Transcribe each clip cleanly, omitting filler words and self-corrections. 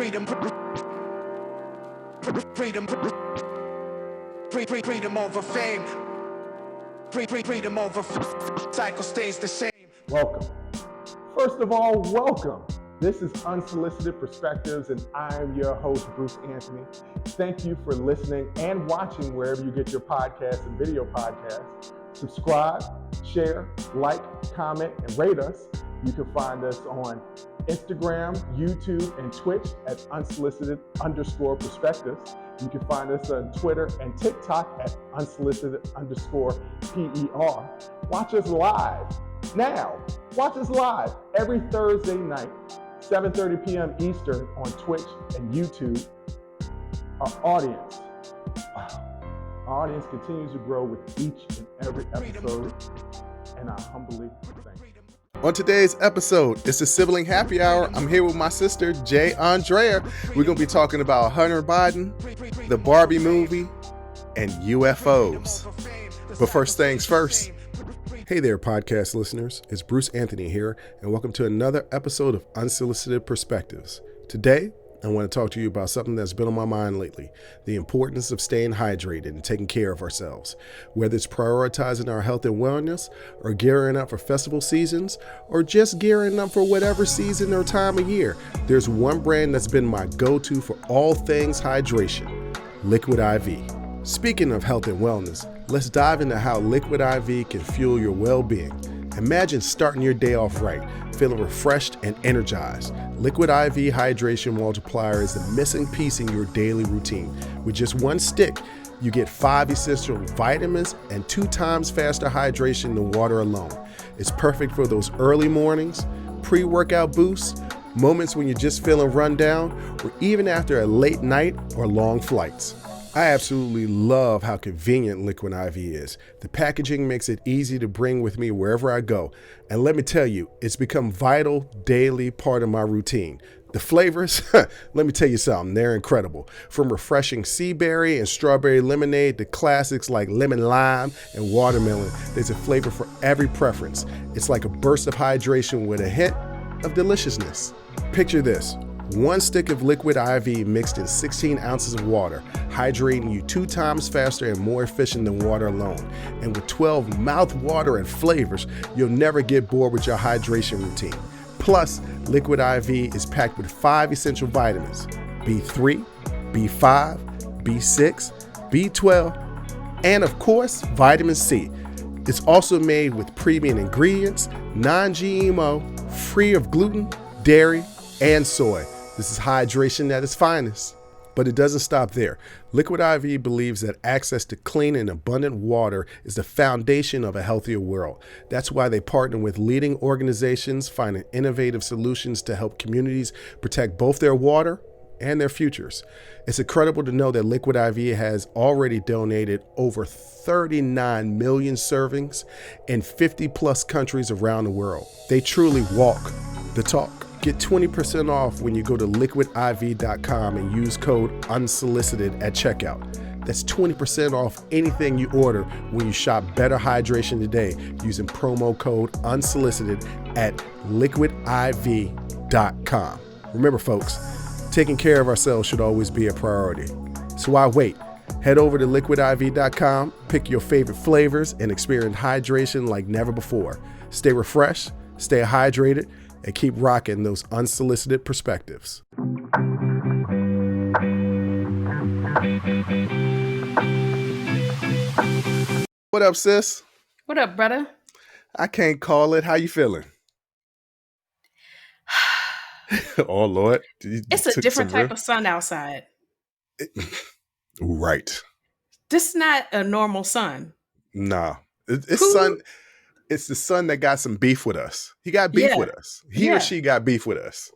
freedom over fame. Freedom over cycle stays the same. Welcome. First of all, welcome. This is Unsolicited Perspectives, and I'm your host, Bruce Anthony. Thank you for listening and watching wherever you get your podcasts and video podcasts. Subscribe, share, like, comment, and rate us. You can find us on Instagram, YouTube, and Twitch at unsolicited_perspectives. You can find us on Twitter and TikTok at unsolicited_PER. Watch us live now. Watch us live every Thursday night, 7:30 p.m. Eastern on Twitch and YouTube. Our audience continues to grow with each and every episode, and I humbly thank you. On today's episode, it's a sibling happy hour. I'm here with my sister, Aundrea. We're going to be talking about Hunter Biden, the Barbie movie, and UFOs. But first things first. Hey there, podcast listeners. It's Bruce Anthony here, and welcome to another episode of Unsolicited Perspectives. Today, I want to talk to you about something that's been on my mind lately, the importance of staying hydrated and taking care of ourselves. Whether it's prioritizing our health and wellness, or gearing up for festival seasons, or just gearing up for whatever season or time of year, there's one brand that's been my go-to for all things hydration, Liquid IV. Speaking of health and wellness, let's dive into how Liquid IV can fuel your well-being. Imagine starting your day off right, feeling refreshed and energized. Liquid IV Hydration Multiplier is the missing piece in your daily routine. With just one stick, you get 5 essential vitamins and 2 times faster hydration than water alone. It's perfect for those early mornings, pre-workout boosts, moments when you're just feeling run down, or even after a late night or long flights. I absolutely love how convenient Liquid IV is. The packaging makes it easy to bring with me wherever I go. And let me tell you, it's become a vital daily part of my routine. The flavors, let me tell you something, they're incredible. From refreshing sea berry and strawberry lemonade to classics like lemon lime and watermelon, there's a flavor for every preference. It's like a burst of hydration with a hint of deliciousness. Picture this. 1 stick of Liquid IV mixed in 16 ounces of water, hydrating you 2 times faster and more efficient than water alone. And with 12 mouth-watering and flavors, you'll never get bored with your hydration routine. Plus, Liquid IV is packed with 5 essential vitamins: B3, B5, B6, B12, and of course, vitamin C. It's also made with premium ingredients, non-GMO, free of gluten, dairy, and soy. This is hydration at its finest. But it doesn't stop there. Liquid IV believes that access to clean and abundant water is the foundation of a healthier world. That's why they partner with leading organizations, finding innovative solutions to help communities protect both their water and their futures. It's incredible to know that Liquid IV has already donated over 39 million servings in 50 plus countries around the world. They truly walk the talk. Get 20% off when you go to liquidiv.com and use code UNSOLICITED at checkout. That's 20% off anything you order when you shop Better Hydration today using promo code UNSOLICITED at liquidiv.com. Remember, folks, taking care of ourselves should always be a priority. So why wait? Head over to liquidiv.com, pick your favorite flavors, and experience hydration like never before. Stay refreshed, stay hydrated, and keep rocking those unsolicited perspectives. What up, sis? What up, brother? I can't call it. How you feeling? Oh, Lord. It's a different type of sun outside. Right. This is not a normal sun. Nah. It's sun. It's the son that got some beef with us. He got beef with us. He or she got beef with us.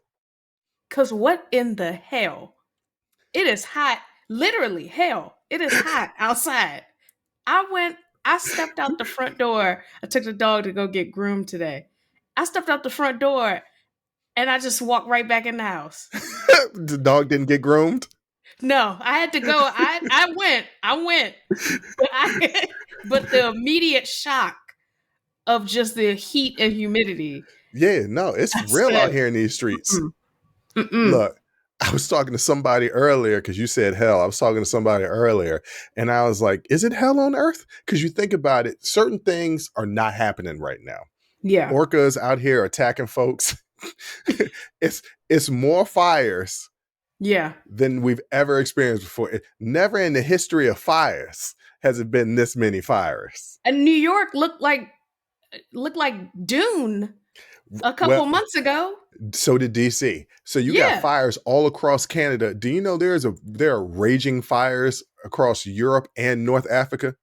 Because what in the hell? It is hot. Literally, hell. It is hot outside. I stepped out the front door. I took the dog to go get groomed today. I stepped out the front door and I just walked right back in the house. The dog didn't get groomed? No, I had to go. I went. But the immediate shock of just the heat and humidity. Yeah, no, it's real out here in these streets. Look, I was talking to somebody earlier because you said hell. I was talking to somebody earlier and I was like, is it hell on earth? Because you think about it, certain things are not happening right now. Yeah. Orcas out here attacking folks. it's more fires Yeah. than we've ever experienced before. Never in the history of fires has it been this many fires. And New York looked like Dune a couple Well, months ago. so did DC. So you got Yeah. fires all across Canada. Do you know there are raging fires across Europe and North Africa?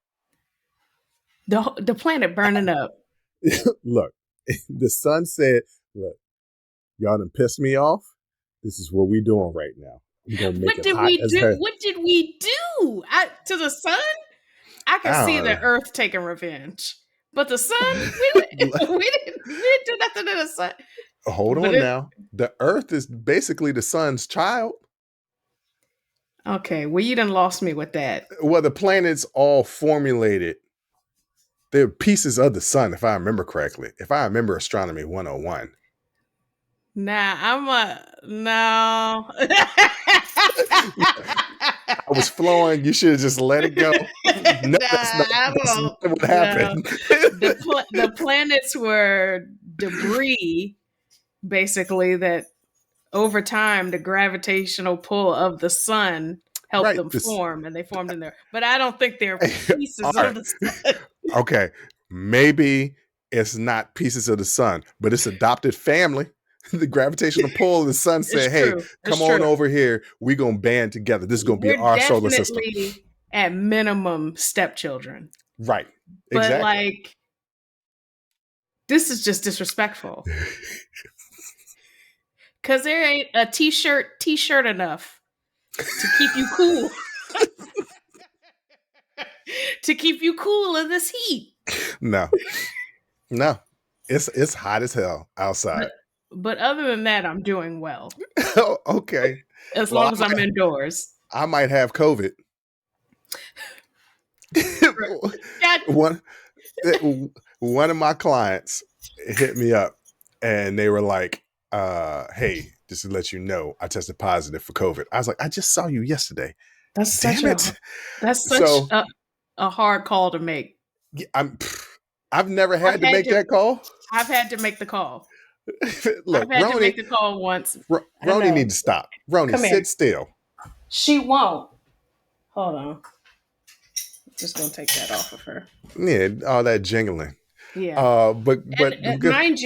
The planet burning up. Look, the sun said, look, y'all done pissed me off. This is what we doing right now. I'm gonna make What it did hot we as do? hell. What did we do to the sun? I can I see don't the know. Earth taking revenge, but the sun, we didn't do nothing to the sun. Hold But on now. The Earth is basically the sun's child. okay, well, you done lost me with that. Well, the planets all formulated. They're pieces of the sun, if I remember correctly. If I remember Astronomy 101. Nah, no. I was flowing. You should have just let it go. No, Nah, that's not what no. happened. The planets were debris, basically, that over time the gravitational pull of the sun helped Right. them form, and they formed in there. But I don't think they're pieces All of right. the sun. Okay. Maybe it's not pieces of the sun, but it's adopted family. The gravitational pull of the sun said, hey, True. come It's on true. over here. We're going to band together. This is going to be We're our solar system. definitely at minimum stepchildren. Right. But Exactly. like, this is just disrespectful. Cause there ain't a t-shirt enough to keep you cool. To keep you cool in this heat. No. It's hot as hell outside. But other than that, I'm doing well. Okay. As Well, long as I'm indoors. I might have COVID. One of my clients hit me up and they were like, hey, just to let you know, I tested positive for COVID. I was like, I just saw you yesterday. That's Damn such it. that's such a hard call to make. I've never had to make that call. I've had to make the call. Look, I've had to Roni, make the call once. Roni needs to stop. Roni, Come sit here. still. She won't. Hold on. Just gonna take that off of her. Yeah, all that jingling. Yeah. But mind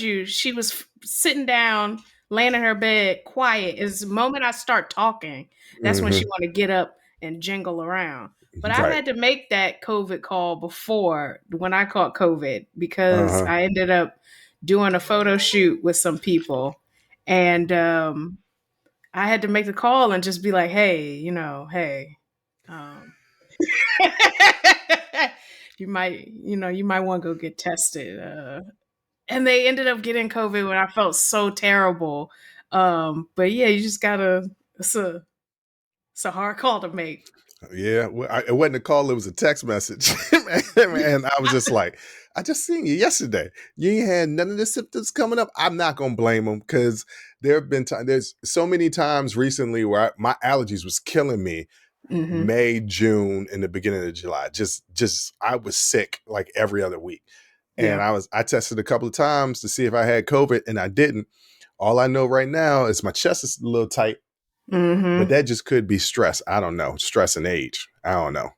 you, she was sitting down, laying in her bed, quiet. Is the moment I start talking, that's when she want to get up and jingle around. But I've had to make that COVID call before when I caught COVID because I ended up doing a photo shoot with some people, and I had to make the call and just be like, hey, hey. You might want to go get tested. And they ended up getting COVID when I felt so terrible. But yeah, you just gotta, it's a hard call to make. Yeah, well, it wasn't a call, it was a text message. And I was just like, I just seen you yesterday. You ain't had none of the symptoms coming up. I'm not going to blame them because there have been there's so many times recently where my allergies was killing me. Mm-hmm. May, June, and the beginning of July. Just I was sick like every other week. And I tested a couple of times to see if I had COVID and I didn't. All I know right now is my chest is a little tight. Mm-hmm. But that just could be stress. I don't know. Stress and age. I don't know.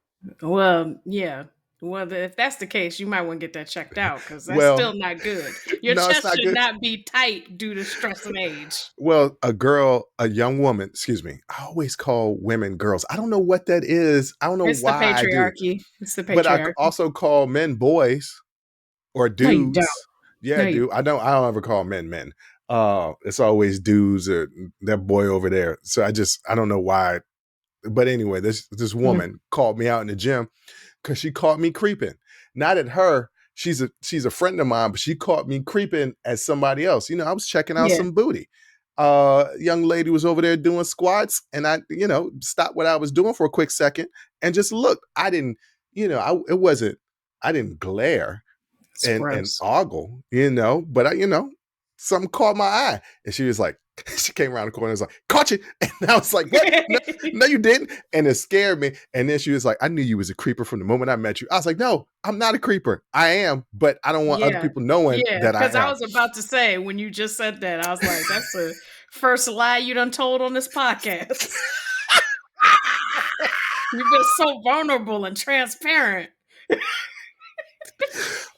Well, yeah. Well, if that's the case, you might want to get that checked out because that's still not good. Your chest should not be tight due to stress and age. Well, a young woman, excuse me. I always call women girls. I don't know what that is. I don't know it's why the patriarchy. I do. It's the patriarchy. But I also call men boys or dudes. No, you don't. Yeah, I do. I don't ever call men. It's always dudes or that boy over there. So I don't know why. But anyway, this woman called me out in the gym because she caught me creeping. Not at her. She's a friend of mine, but she caught me creeping at somebody else. I was checking out some booty. Young lady was over there doing squats, and I, stopped what I was doing for a quick second and just looked. I didn't, I didn't glare and ogle, but something caught my eye, and she was like, She came around the corner and was like, caught you. And I was like, what? No, no, you didn't. And it scared me. And then she was like, I knew you was a creeper from the moment I met you. I was like, no, I'm not a creeper. I am, but I don't want other Yeah. people knowing Yeah. that I Because I am. was about to say, when you just said that, I was like, that's the first lie you done told on this podcast. You've been so vulnerable and transparent.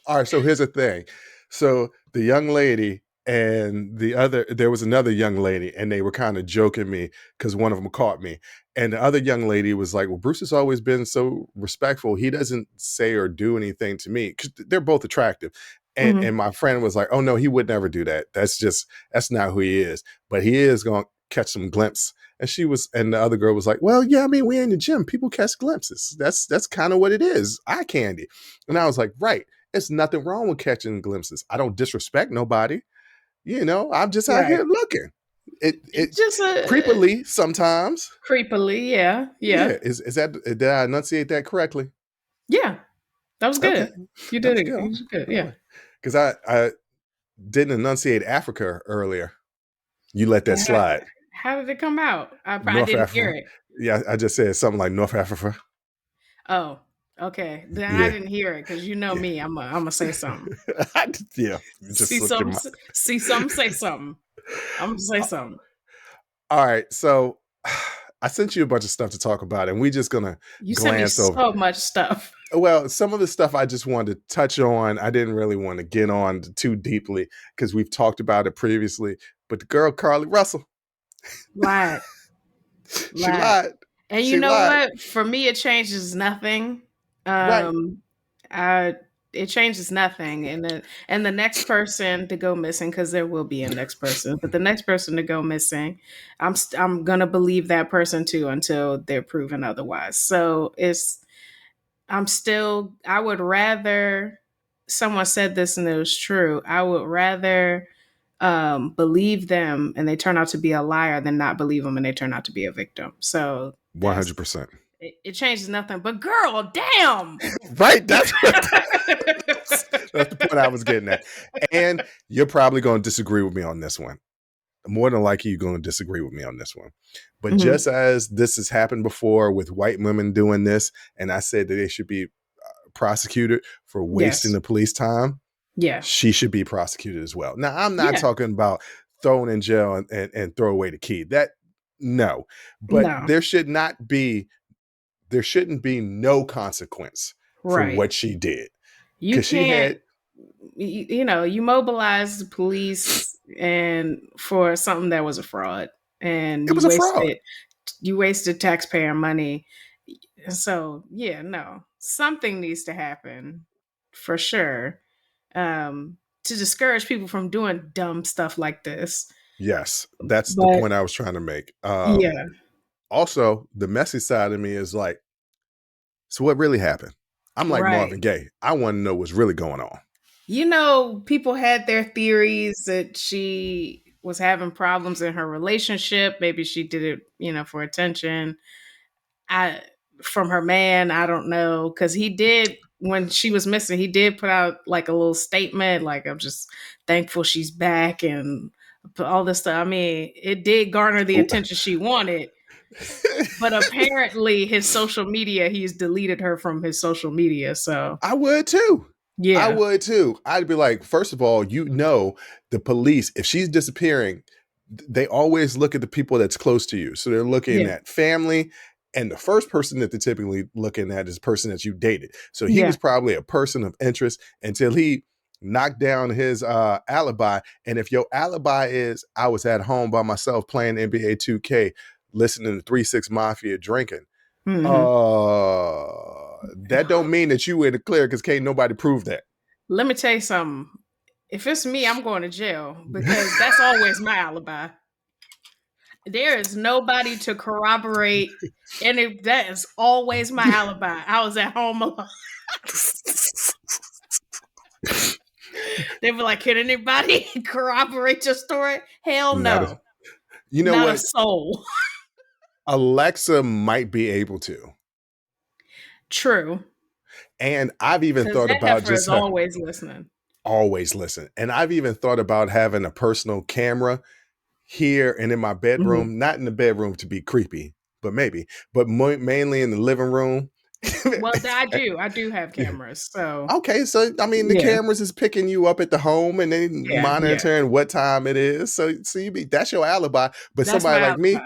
All right, so here's the thing. So the young lady and there was another young lady, and they were kind of joking me because one of them caught me. And the other young lady was like, well, Bruce has always been so respectful. He doesn't say or do anything to me, because they're both attractive. And my friend was like, oh no, he would never do that. That's not who he is. But he is going to catch some glimpse. And the other girl was like, well, yeah, I mean, we're in the gym. People catch glimpses. That's kind of what it is. Eye candy. And I was like, right. There's nothing wrong with catching glimpses. I don't disrespect nobody. I'm just out Right. here looking. It Just creepily sometimes. creepily, yeah. Is that, did I enunciate that correctly? Yeah. That was good. Okay. You That did was it. good. You did good. Yeah. Because I didn't enunciate Africa earlier. You let that slide. How did it come out? I North didn't hear Africa. it. Yeah, I just said something like North Africa. Oh, okay. Then I Yeah. didn't hear it because you know Yeah. me. I'm gonna say something. Yeah. You just See slipped your something. See something. Say something. I'm gonna say something. All right. So I sent you a bunch of stuff to talk about, and we're just gonna You sent me glance over. so much stuff. Well, some of the stuff I just wanted to touch on. I didn't really want to get on too deeply because we've talked about it previously. But the girl Carly Russell, Lied. she lied. And She you know lied. what? For me, it changes nothing. Right. It changes nothing, and the next person to go missing, because there will be a next person, but the next person to go missing, I'm gonna believe that person too until they're proven otherwise. So I would rather, someone said this and it was true, I would rather believe them and they turn out to be a liar than not believe them and they turn out to be a victim. So 100%. it changes nothing. But girl, damn. Right. That's the point I was getting at. And you're probably going to disagree with me on this one. More than likely, you're going to disagree with me on this one. But just as this has happened before with white women doing this, and I said that they should be prosecuted for wasting the police time, she should be prosecuted as well. Now, I'm not talking about thrown in jail and throw away the key. No. But there shouldn't be no consequence for what she did. You can't, you mobilize the police and for something that was a fraud, and it was a fraud. You wasted taxpayer money. So something needs to happen for sure, to discourage people from doing dumb stuff like this. Yes, that's the point I was trying to make. Also, the messy side of me is like, so what really happened? I'm like Marvin Gaye. I want to know what's really going on. People had their theories that she was having problems in her relationship. Maybe she did it, for attention. From her man, I don't know. Because he did, when she was missing, he did put out like a little statement, like, I'm just thankful she's back and all this stuff. I mean, it did garner the attention she wanted. But apparently his social media, he's deleted her from his social media. So I would too. Yeah. I would too. I'd be like, first of all, the police, if she's disappearing, they always look at the people that's close to you. So they're looking at family, and the first person that they're typically looking at is the person that you dated. So he was probably a person of interest until he knocked down his alibi. And if your alibi is, I was at home by myself playing NBA 2K, listening to 3 6 Mafia, drinking, that don't mean that you in the clear, because can't nobody prove that. Let me tell you something. If it's me, I'm going to jail, because that's always my alibi. There is nobody to corroborate, and that is always my alibi. I was at home alone. They were like, can anybody corroborate your story? Hell no. Not what? A soul. Alexa might be able to. True. And I've even thought about just always listening. Always listen. And I've even thought about having a personal camera here and in my bedroom, not in the bedroom to be creepy, but maybe, but mainly in the living room. Well, I do have cameras, so Okay, so I mean, the yeah, cameras is picking you up at the home and then yeah. monitoring what time it is. So that's your alibi. But That's my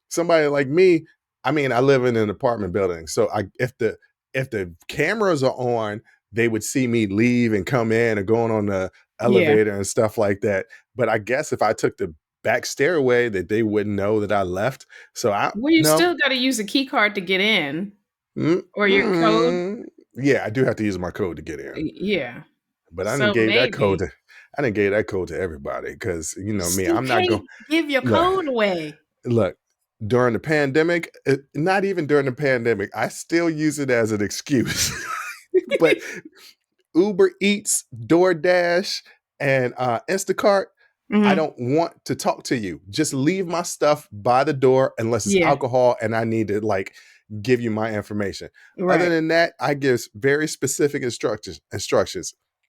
somebody like me, I mean, I live in an apartment building, so if the cameras are on, they would see me leave and come in and going on the Yeah. elevator and stuff like that. But I guess if I took the back stairway, that they wouldn't know that I left. So I Well, you no. still got to use a key card to get in or your code. Mm-mm. Yeah, I do have to use my code to get in. Yeah. But I didn't So gave that code maybe to everybody because you you know me, still I'm not going can't give your look, code away. look, during the pandemic, not even during the pandemic, I still use it as an excuse. But Uber Eats, DoorDash, and Instacart, I Mhm. don't want to talk to you. Just leave my stuff by the door unless it's Yeah. alcohol and I need to like give you my information. Other Right. than that, I give very specific instructions.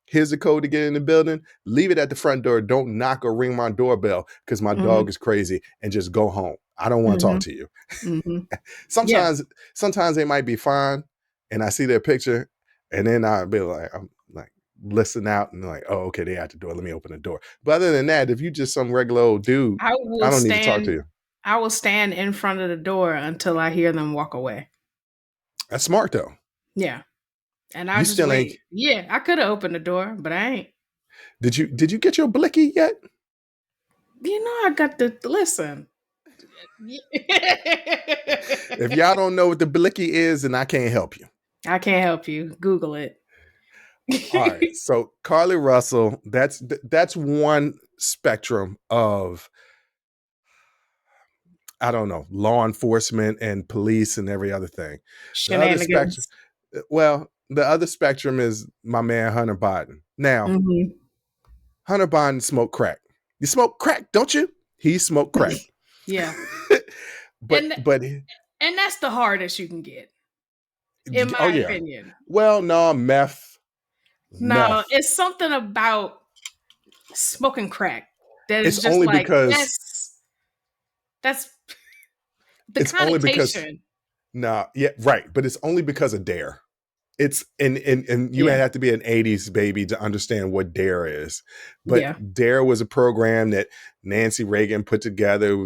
Here's the code to get in the building. Leave it at the front door. Don't knock or ring my doorbell because my Mhm. dog is crazy, and just go home. I don't want to talk Mhm. to you. Mhm. Yeah. Sometimes they might be fine, and I see their picture, and then I'll be like, I'm like, listen out and like, oh, okay, they at the door. Let me open the door. But other than that, if you just some regular old dude, I I will don't need to talk to stand you. I will stand in front of the door until I hear them walk away. That's smart though. Yeah. And I You just still ain't. wait. Yeah, I could have opened the door, but I ain't. Did you get your blicky yet? You know, I got to listen. If y'all don't know what the blicky is, then I can't help you. I can't help you. Google it. All right. So Carly Russell, that's one spectrum of, I don't know, law enforcement and police and every other thing. The other spectrum, Shenanigans. well, the other spectrum is my man Hunter Biden. Now, Hmm. Hunter Biden smoked crack. You smoke crack, don't you? He smoked crack. Yeah. but And but and that's the hardest you can get, in oh my yeah. opinion. Well, no, meth. No, Meth. it's something about smoking crack that is It's just only like because that's the it's only because connotation. nah, yeah, right. But it's only because of Dare. It's and you Yeah. have to be an 80s baby to understand what Dare is. But Yeah. Dare was a program that Nancy Reagan put together,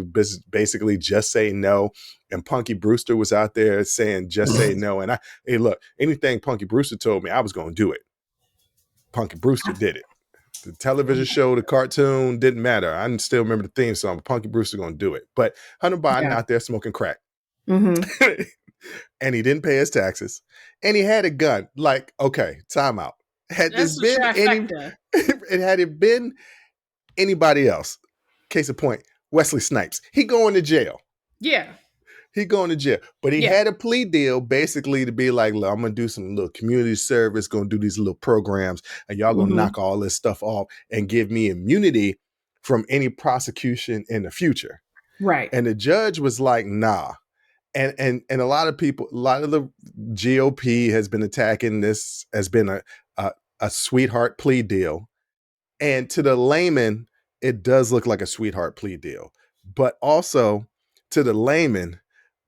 basically just say no. And Punky Brewster was out there saying just say no. And hey, look, anything Punky Brewster told me, I was gonna do it. Punky Brewster did it. The television show, the cartoon, didn't matter. I still remember the theme song, but Punky Brewster gonna do it. But Hunter Biden Yeah. out there smoking crack. Hmm. And he didn't pay his taxes. And he had a gun. Like, okay, time out. Had this That's the been any trifecta. had it been anybody else, case of point, Wesley Snipes, he going to jail. Yeah. He going to jail. But he Yeah. had a plea deal basically to be like, look, I'm gonna do some little community service, gonna do these little programs, and y'all gonna Hmm. knock all this stuff off and give me immunity from any prosecution in the future. Right. And the judge was like, nah. And a lot of people, a lot of the GOP has been attacking this as been a sweetheart plea deal. And to the layman, it does look like a sweetheart plea deal. But also to the layman,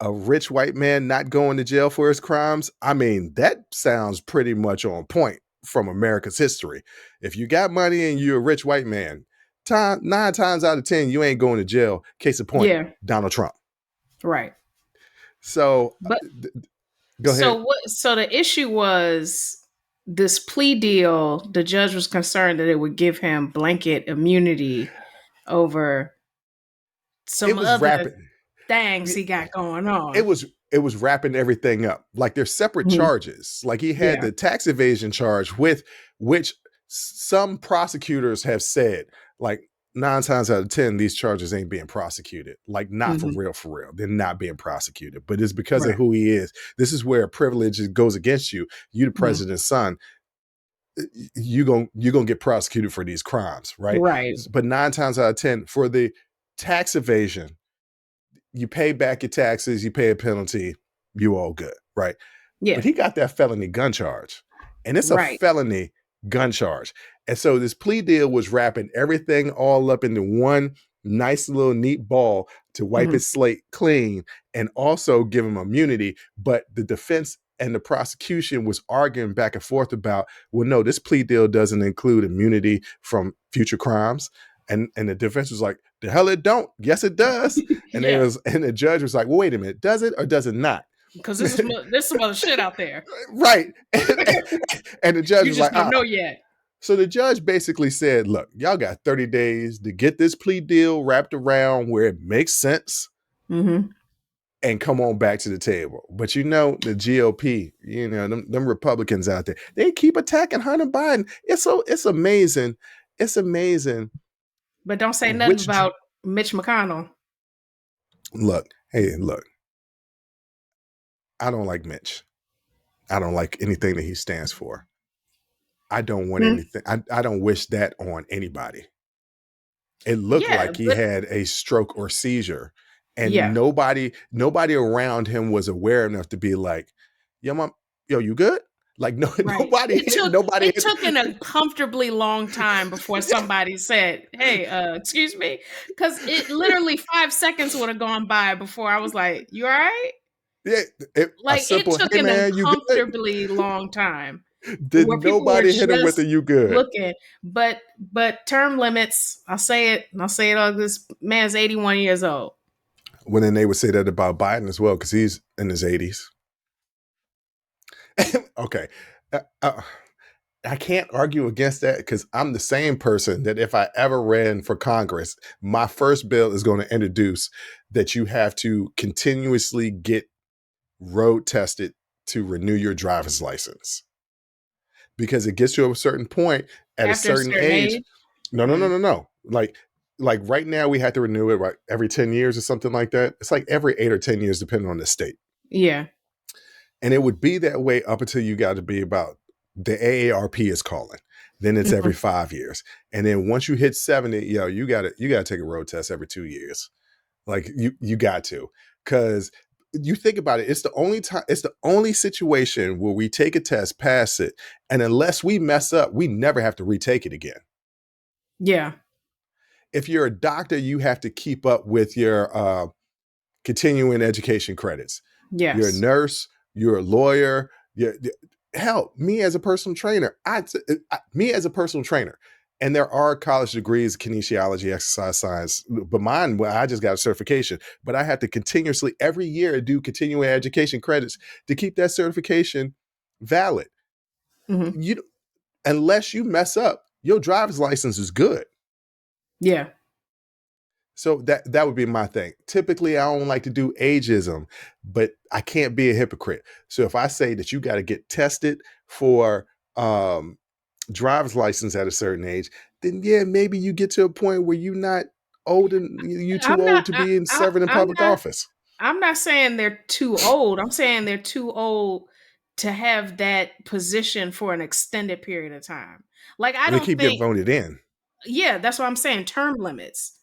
a rich white man not going to jail for his crimes, I mean, that sounds pretty much on point from America's history. If you got money and you're a rich white man, 9 times out of 10, you ain't going to jail. Case in point, Yeah. Donald Trump. Right. So But go ahead. so the issue was this plea deal, the judge was concerned that it would give him blanket immunity over It some was other rapid. things he got going It on. was wrapping everything up. Like there's separate Mhm. charges. Like he had Yeah. the tax evasion charge with which some prosecutors have said, like 9 times out of 10, these charges ain't being prosecuted. Like not Mhm. for real. They're not being prosecuted. But it's because of Right. who he is. This is where privilege goes against you. You the Mhm. president's son. You gonna get prosecuted for these crimes, right? Right. But 9 times out of 10, for the tax evasion, you pay back your taxes, you pay a penalty, you all good, right? But Yeah. he got that felony gun charge, and it's a Right. felony gun charge. And so this plea deal was wrapping everything all up into one nice little neat ball to wipe Mhm. his slate clean and also give him immunity. But the defense and the prosecution was arguing back and forth about, well, no, this plea deal doesn't include immunity from future crimes. And the defense was like, the hell it don't. Yes, it does. And Yeah, the judge was like, well, wait a minute, does it or does it not? because there's some other shit out there. Right. And the judge You was just like, don't know yet. So the judge basically said, look, y'all got 30 days to get this plea deal wrapped around where it makes sense Mm-hmm. and come on back to the table. But you know, the GOP, you know, them Republicans out there, they keep attacking Hunter Biden. It's amazing. It's amazing. But don't say nothing Which, about Mitch McConnell. look, I don't like Mitch. I don't like anything that he stands for. I don't want Hmm. anything. I don't wish that on anybody. It looked Yeah, like he but had a stroke or seizure, and yeah, nobody around him was aware enough to be like, "Yo, mom, yo, you good?" Like no, right. nobody. It took an uncomfortably long time before somebody said, "Hey, excuse me," because it literally 5 seconds would have gone by before I was like, "You all right?" Yeah, a Like it simple, took "Hey an man, you good?" uncomfortably long time Did where people were nobody hit him with just a "you good"? looking. But term limits, I'll say it, and I'll say it all. This man's 81 years old. Well, then they would say that about Biden as well because he's in his 80s. Okay. Uh, uh, I can't argue against that because I'm the same person that if I ever ran for Congress, my first bill is going to introduce that you have to continuously get road tested to renew your driver's license because it gets to a certain point at a After a certain certain age. age. No, no, no, Mm. no, no. Like right now we have to renew it right every 10 years or something like that. It's like every 8 or 10 years, depending on the state. Yeah. And it would be that way up until you got to be about the AARP is calling. Then it's every Mhm. 5 years. And then once you hit 70, you gotta take a road test every 2 years. Like you got to. Cause you think about it, it's the only situation where we take a test, pass it, and unless we mess up, we never have to retake it again. Yeah. If you're a doctor, you have to keep up with your continuing education credits. You're a Yes. nurse, you're a lawyer, hell, me as a personal trainer, me as a personal trainer, and there are college degrees, kinesiology, exercise science, but mine, well, I just got a certification, but I have to continuously every year do continuing education credits to keep that certification valid. Hmm. You, unless you mess up, your driver's license is good. Yeah. So that would be my thing. Typically, I don't like to do ageism, but I can't be a hypocrite. So if I say that you got to get tested for driver's license at a certain age, then yeah, maybe you get to a point where you're not old and you too I'm not. old to be in I, serving in I'm public not. office. I'm not saying they're too old. I'm saying they're too old to have that position for an extended period of time. Like I And they don't keep getting think. voted in. Yeah, that's what I'm saying. Term limits.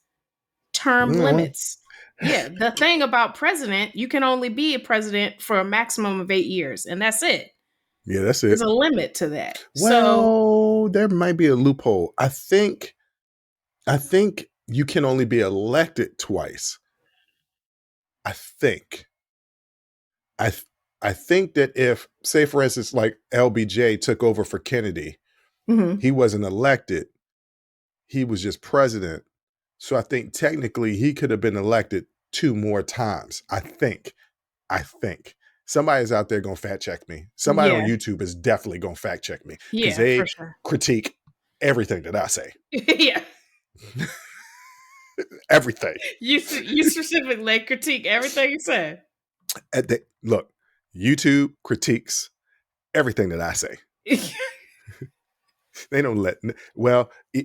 Term Mhm. limits. Yeah, the thing about president, you can only be a president for a maximum of 8 years, and that's it. Yeah, that's There's it. a limit to that. So Well, there might be a loophole. I think you can only be elected twice. I think. I th- I think that if, say, for instance, like LBJ took over for Kennedy, mhm. he wasn't elected; he was just president. So I think technically he could have been elected 2 more times. I think somebody's out there gonna fact check me. Somebody on Yeah, YouTube is definitely gonna fact check me because yeah, for they sure. critique everything that I say. Yeah, Everything. you specifically critique everything you said. Look, YouTube critiques everything that I say. They don't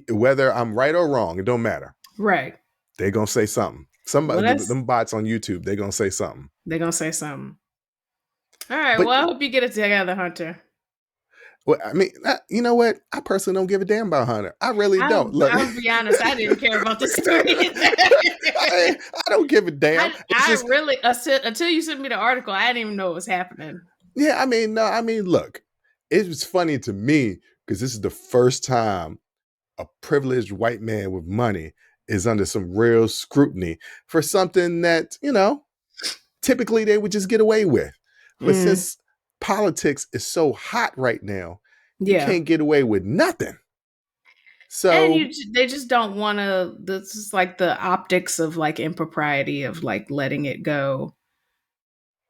whether I'm right or wrong, it don't matter. Right. They're gonna say something. Well, Somebody, them bots on YouTube, they're gonna say something. they're gonna say something. All right. But Well, I hope you get it together, Hunter. well, I mean, you know what? I personally don't give a damn about Hunter. I really don't. Look, I'll be honest. I didn't care about the story. I don't give a damn. It's I just, really until you sent me the article, I didn't even know what was happening. yeah. I mean, no. I mean, look, it was funny to me because this is the first time a privileged white man with money is under some real scrutiny for something that, typically they would just get away with. But since politics is so hot right now, you Yeah. can't get away with nothing. And So they just don't want to. This is like the optics of like impropriety of like letting it go.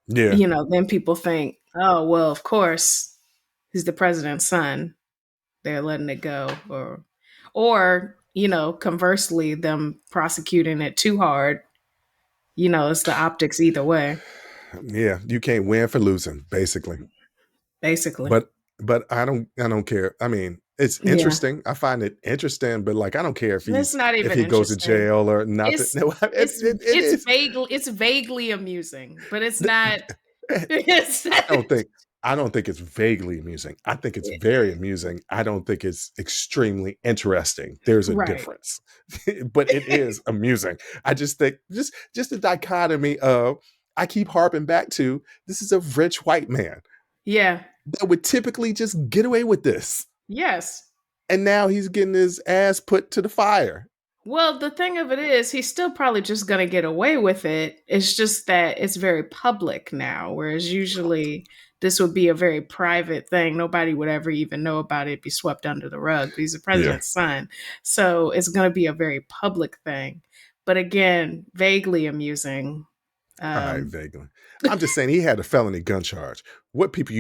yeah, Then people think, oh, well, of course, he's the president's son. They're letting it go. Or, conversely, them prosecuting it too hard. It's the optics either way, yeah, you can't win for losing, basically. basically. But I don't care. I mean, it's Yeah. interesting. I find it interesting, but like I don't care if It's not if even he goes to interesting. jail or nothing. It's No, it is. it's vaguely amusing, but it's not. It's I not don't think it's vaguely amusing. I think it's very amusing. I don't think it's extremely interesting. There's a right. difference. But it is amusing. I just think just the dichotomy of I keep harping back to this is a rich white man Yeah. that would typically just get away with this. Yes. And now he's getting his ass put to the fire. Well, the thing of it is, he's still probably just going to get away with it. It's just that it's very public now, whereas usually this would be a very private thing. Nobody would ever even know about it, be swept under the rug. But he's the president's son. So it's going to be a very public thing. But again, vaguely amusing. All right, vaguely. I'm just saying he had a felony gun charge. What people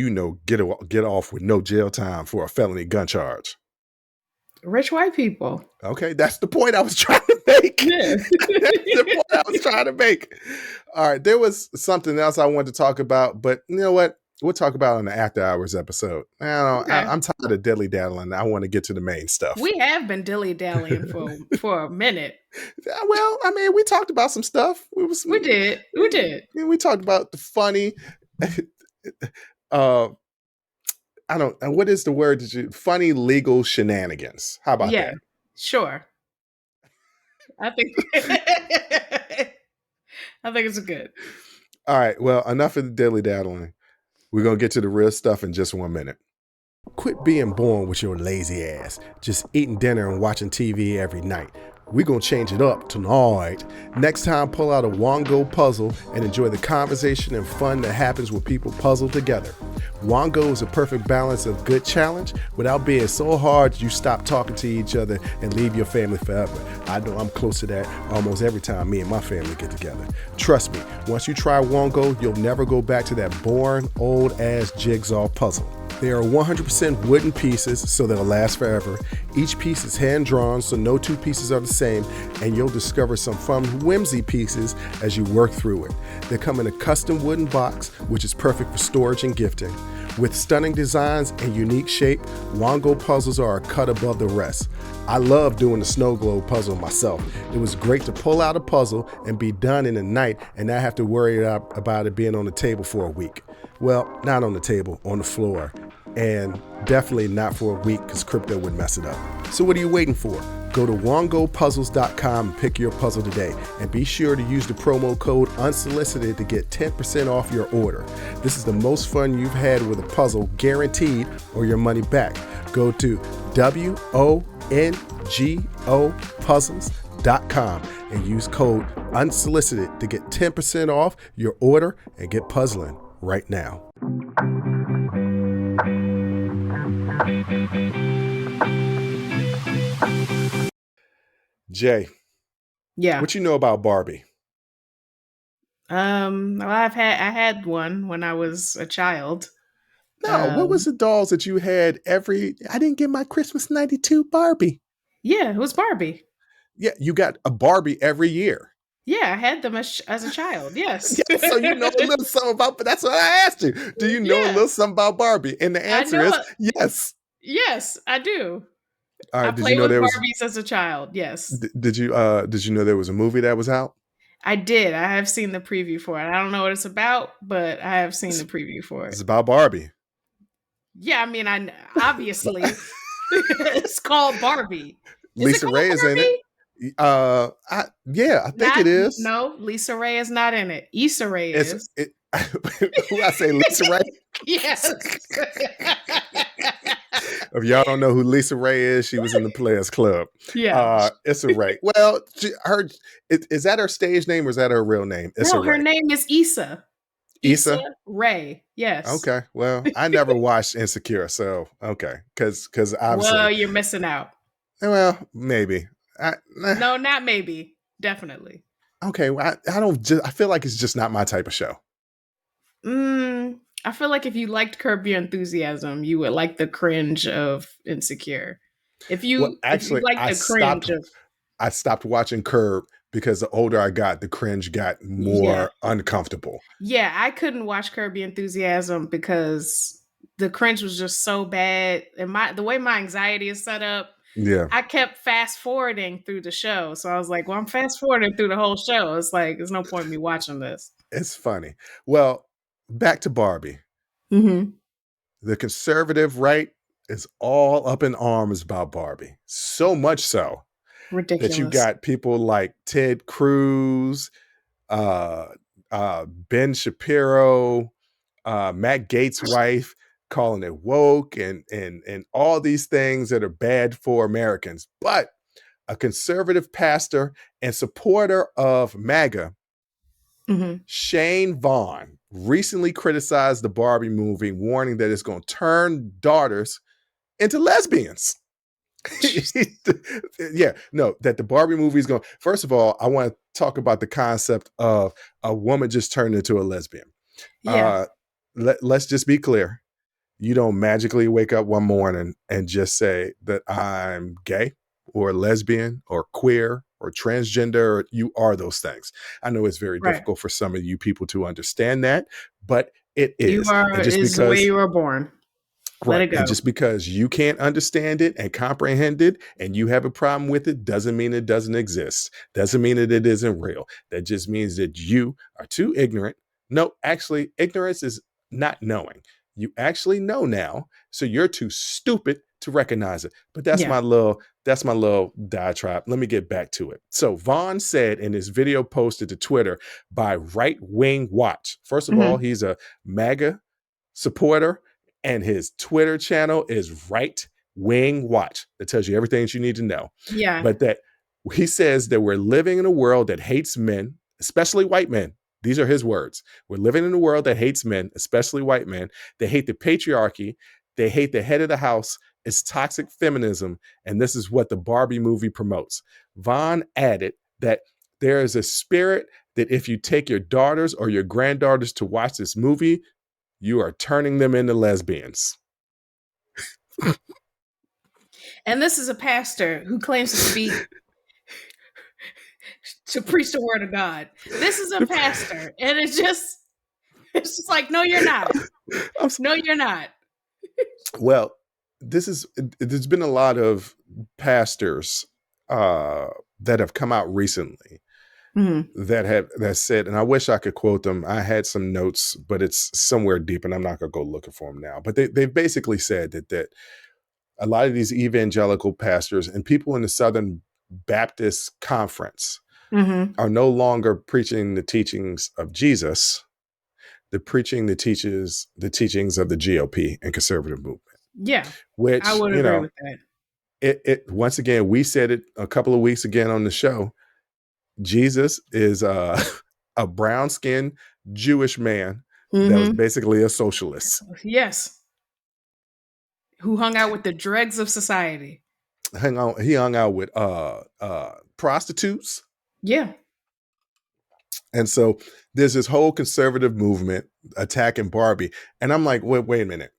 get off with no jail time for a felony gun charge? Rich white people. Okay, that's the point I was trying to make. Yeah. That's the point I was trying to make. All right, there was something else I wanted to talk about, but you know what? We'll talk about it in the After Hours episode. I'm tired of dilly daddling. I want to get to the main stuff. We have been dilly dallying for a minute. Well, I mean, we talked about some stuff. We did. We talked about the funny. I don't. What is the word? Funny legal shenanigans? How about that? Sure. I think. I think it's good. All right. Well, enough of the dilly daddling. We're gonna get to the real stuff in just 1 minute. Quit being born with your lazy ass, just eating dinner and watching TV every night. We're going to change it up tonight. Next time, pull out a Wongo puzzle and enjoy the conversation and fun that happens when people puzzle together. Wongo is a perfect balance of good challenge without being so hard you stop talking to each other and leave your family forever. I know I'm close to that almost every time me and my family get together. Trust me, once you try Wongo, you'll never go back to that boring, old-ass jigsaw puzzle. They are 100% wooden pieces, so they'll last forever. Each piece is hand-drawn, so no two pieces are the same, and you'll discover some fun whimsy pieces as you work through it. They come in a custom wooden box, which is perfect for storage and gifting. With stunning designs and unique shape, Wongo puzzles are a cut above the rest. I love doing the snow globe puzzle myself. It was great to pull out a puzzle and be done in a night and not have to worry about it being on the table for a week. Well, not on the table, on the floor. And definitely not for a week because crypto would mess it up. So what are you waiting for? Go to wongopuzzles.com and pick your puzzle today. And be sure to use the promo code Unsolicited to get 10% off your order. This is the most fun you've had with a puzzle, guaranteed, or your money back. Go to wongopuzzles.com and use code Unsolicited to get 10% off your order and get puzzling right now. Jay, Yeah. what you know about Barbie? Well, I had one when I was a child. No, what was the dolls that you had I didn't get my Christmas 92 Barbie. Yeah, it was Barbie. Yeah, you got a Barbie every year. Yeah, I had them as a child. Yes. Yeah, so you know a little something about, but that's what I asked you. Do you know a little something about Barbie? And the answer is yes. Yes, I do. All right, I played with Barbies as a child. Yes. Did you know there was a movie that was out? I did. I have seen the preview for it. I don't know what it's about, but I have seen the preview for it. It's about Barbie. Yeah, I mean, obviously it's called Barbie. Lisa Ray is in it. I think it is. No, Lisa Ray is not in it. Issa Rae is. Who I say, Lisa Ray? Yes. If y'all don't know who Lisa Ray is, she was in the Players Club. Yeah. Issa Rae. Well, is that her stage name or is that her real name? Issa No, her Rae. name is Issa. Issa Issa. Ray. Yes. Okay. Well, I never watched Insecure, so okay, because obviously, Well, you're missing out. well, maybe. No, not maybe. Definitely. Okay. Well, I don't. I feel like it's just not my type of show. I feel like if you liked Curb Your Enthusiasm, you would like the cringe of Insecure. If Well, you actually, like the cringe of I stopped watching Curb because the older I got, the cringe got yeah. more uncomfortable. Yeah, I couldn't watch Curb Your Enthusiasm because the cringe was just so bad. And the way my anxiety is set up, Yeah, I kept fast forwarding through the show. So I was like, well, I'm fast forwarding through the whole show. It's like, there's no point in me watching this. it's funny. Well, back to Barbie. Mm-hmm. The conservative right is all up in arms about Barbie. So much so that you Ridiculous. got people like Ted Cruz, uh, Ben Shapiro, Matt Gates' wife, calling it woke and all these things that are bad for Americans. But a conservative pastor and supporter of MAGA, Mm-hmm. Shane Vaughn, recently criticized the Barbie movie, warning that it's going to turn daughters into lesbians. Yeah, no, that the Barbie movie is going. First of all, I want to talk about the concept of a woman just turned into a lesbian. Yeah. Let's just be clear. You don't magically wake up one morning and just say that I'm gay or lesbian or queer or transgender. You are those things. I know it's very Right. difficult for some of you people to understand that, but it You is. are And just is the way because you were born. Let right. it And go. just because you can't understand it and comprehend it and you have a problem with it doesn't mean it doesn't exist. Doesn't mean that it isn't real. That just means that you are too ignorant. No, actually, ignorance is not knowing. You actually know now, so you're too stupid to recognize it. But that's Yeah. my little diatribe. Let me get back to it. So Vaughn said in his video posted to Twitter by Right Wing Watch. First of all, Mm-hmm. he's a MAGA supporter, and his Twitter channel is Right Wing Watch. That tells you everything that you need to know. Yeah. But that he says that we're living in a world that hates men, especially white men. These are his words. We're living in a world that hates men, especially white men. They hate the patriarchy. They hate the head of the house. It's toxic feminism. And this is what the Barbie movie promotes. Vaughn added that there is a spirit that if you take your daughters or your granddaughters to watch this movie, you are turning them into lesbians. And this is a pastor who claims to speak to preach the word of God. This is a pastor, and it's just like, no, you're not. No, you're not. Well, there's been a lot of pastors that have come out recently Mm-hmm. that said, and I wish I could quote them. I had some notes, but it's somewhere deep, and I'm not gonna go looking for them now. But they've basically said that a lot of these evangelical pastors and people in the Southern Baptist Conference Mm-hmm. are no longer preaching the teachings of Jesus. They're preaching the teachings of the GOP and conservative movement, Yeah, I which, would agree with that. it once again, we said it a couple of weeks again on the show. Jesus is a brown skinned Jewish man that was Mm-hmm. basically a socialist. Yes, who hung out with the dregs of society. He hung out with prostitutes. Yeah. And so there's this whole conservative movement attacking Barbie. And I'm like, wait a minute.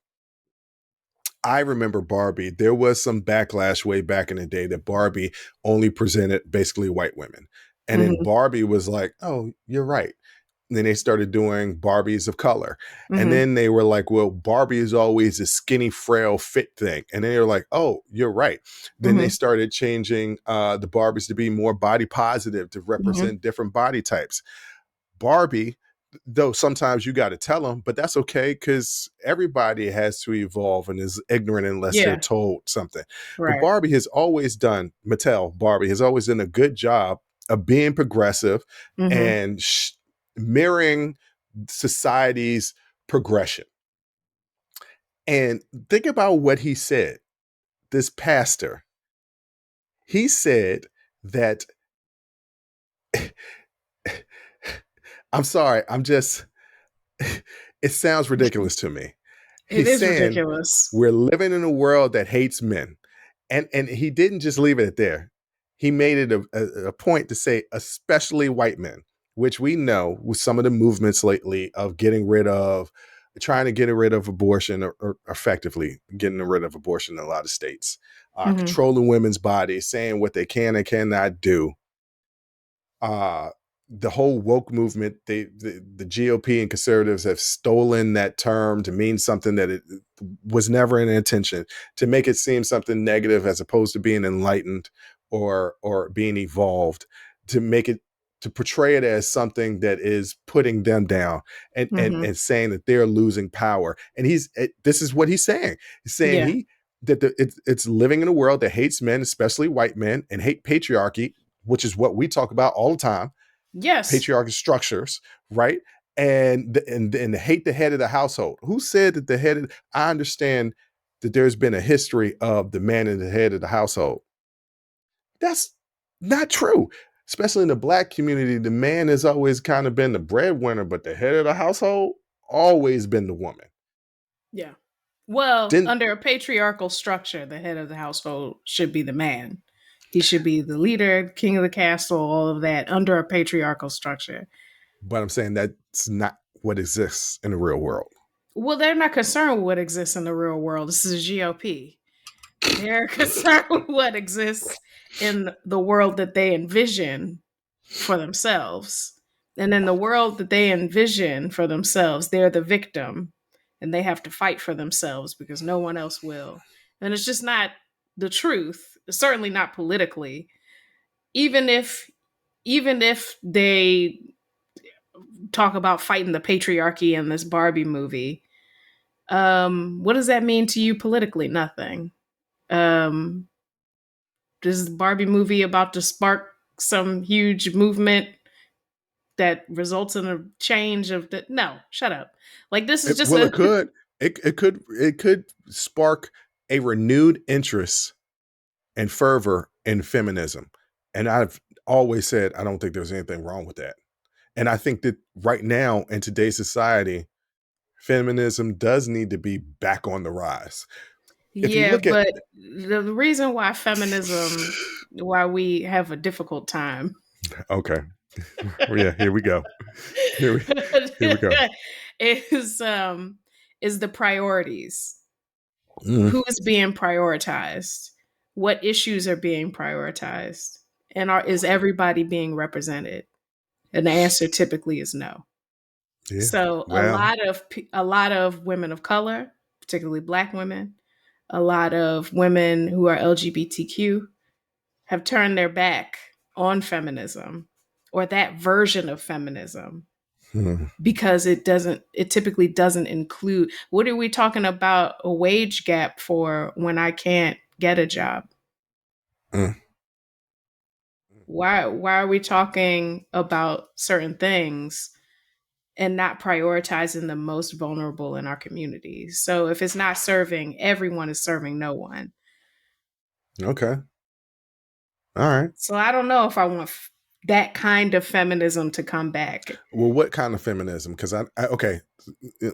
I remember Barbie. There was some backlash way back in the day that Barbie only presented basically white women. And then Mm-hmm. Barbie was like, oh, you're right. And then they started doing Barbies of color. And Mm-hmm. then they were like, well, Barbie is always a skinny, frail, fit thing. And then they were like, oh, you're right. Then they Mm-hmm. started changing the Barbies to be more body positive, to Mm-hmm. represent different body types. Barbie, though sometimes you got to tell them, but that's okay because everybody has to evolve and is ignorant unless they're Yeah. told something. But Right. Barbie has always done, Barbie has always done a good job of being progressive Mm-hmm. and mirroring society's progression. And think about what he said. This pastor, he said that I'm sorry, it sounds ridiculous to me. It He's is saying ridiculous. we're living in a world that hates men. And he didn't just leave it there. He made it a point to say, especially white men, which we know with some of the movements lately of trying to get rid of abortion or effectively getting rid of abortion in a lot of states, controlling women's bodies, saying what they can and cannot do. The whole woke movement, the GOP and conservatives have stolen that term to mean something that it was never an intention, to make it seem something negative as opposed to being enlightened or being evolved, to portray it as something that is putting them down and saying that they're losing power. And this is what he's saying. He's saying it's living in a world that hates men, especially white men, and hate patriarchy, which is what we talk about all the time. Yes. Patriarchal structures, right? And hate the head of the household. Who said that I understand that there's been a history of the man in the head of the household. That's not true. Especially in the Black community, the man has always kind of been the breadwinner, but the head of the household always been the woman. Yeah. Well, under a patriarchal structure, the head of the household should be the man. He should be the leader, king of the castle, all of that under a patriarchal structure. But I'm saying that's not what exists in the real world. Well, they're not concerned with what exists in the real world. This is GOP. They're concerned with what exists in the world that they envision for themselves. And in the world that they envision for themselves, they're the victim and they have to fight for themselves because no one else will. And it's just not the truth, certainly not politically. Even if they talk about fighting the patriarchy in this Barbie movie, what does that mean to you politically? Nothing. Is the Barbie movie about to spark some huge movement that results in a change of the? No, shut up. Like, this is just it could spark a renewed interest and fervor in feminism. And I've always said I don't think there's anything wrong with that. And I think that right now in today's society, feminism does need to be back on the rise. But the reason why why we have a difficult time. Okay. Yeah, here we go. Here we go. Is the priorities. Who is being prioritized? What issues are being prioritized? And is everybody being represented? And the answer typically is no. Yeah, so a lot of women of color, particularly Black women, a lot of women who are LGBTQ have turned their back on feminism or that version of feminism because it typically doesn't include, what are we talking about a wage gap for when I can't get a job? Why are we talking about certain things and not prioritizing the most vulnerable in our communities? So if it's not serving everyone, is serving no one. Okay. All right. So I don't know if I want that kind of feminism to come back. Well, what kind of feminism? Because okay,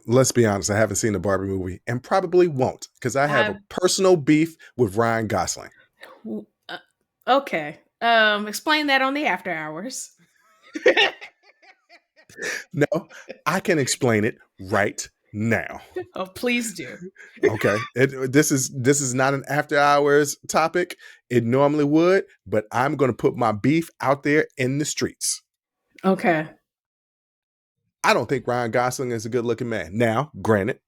let's be honest. I haven't seen the Barbie movie and probably won't because I have a personal beef with Ryan Gosling. Okay. Explain that on the after hours. No, I can explain it right now. Oh, please do. Okay. This is not an after hours topic. It normally would, but I'm going to put my beef out there in the streets. Okay. I don't think Ryan Gosling is a good looking man. Now, granted,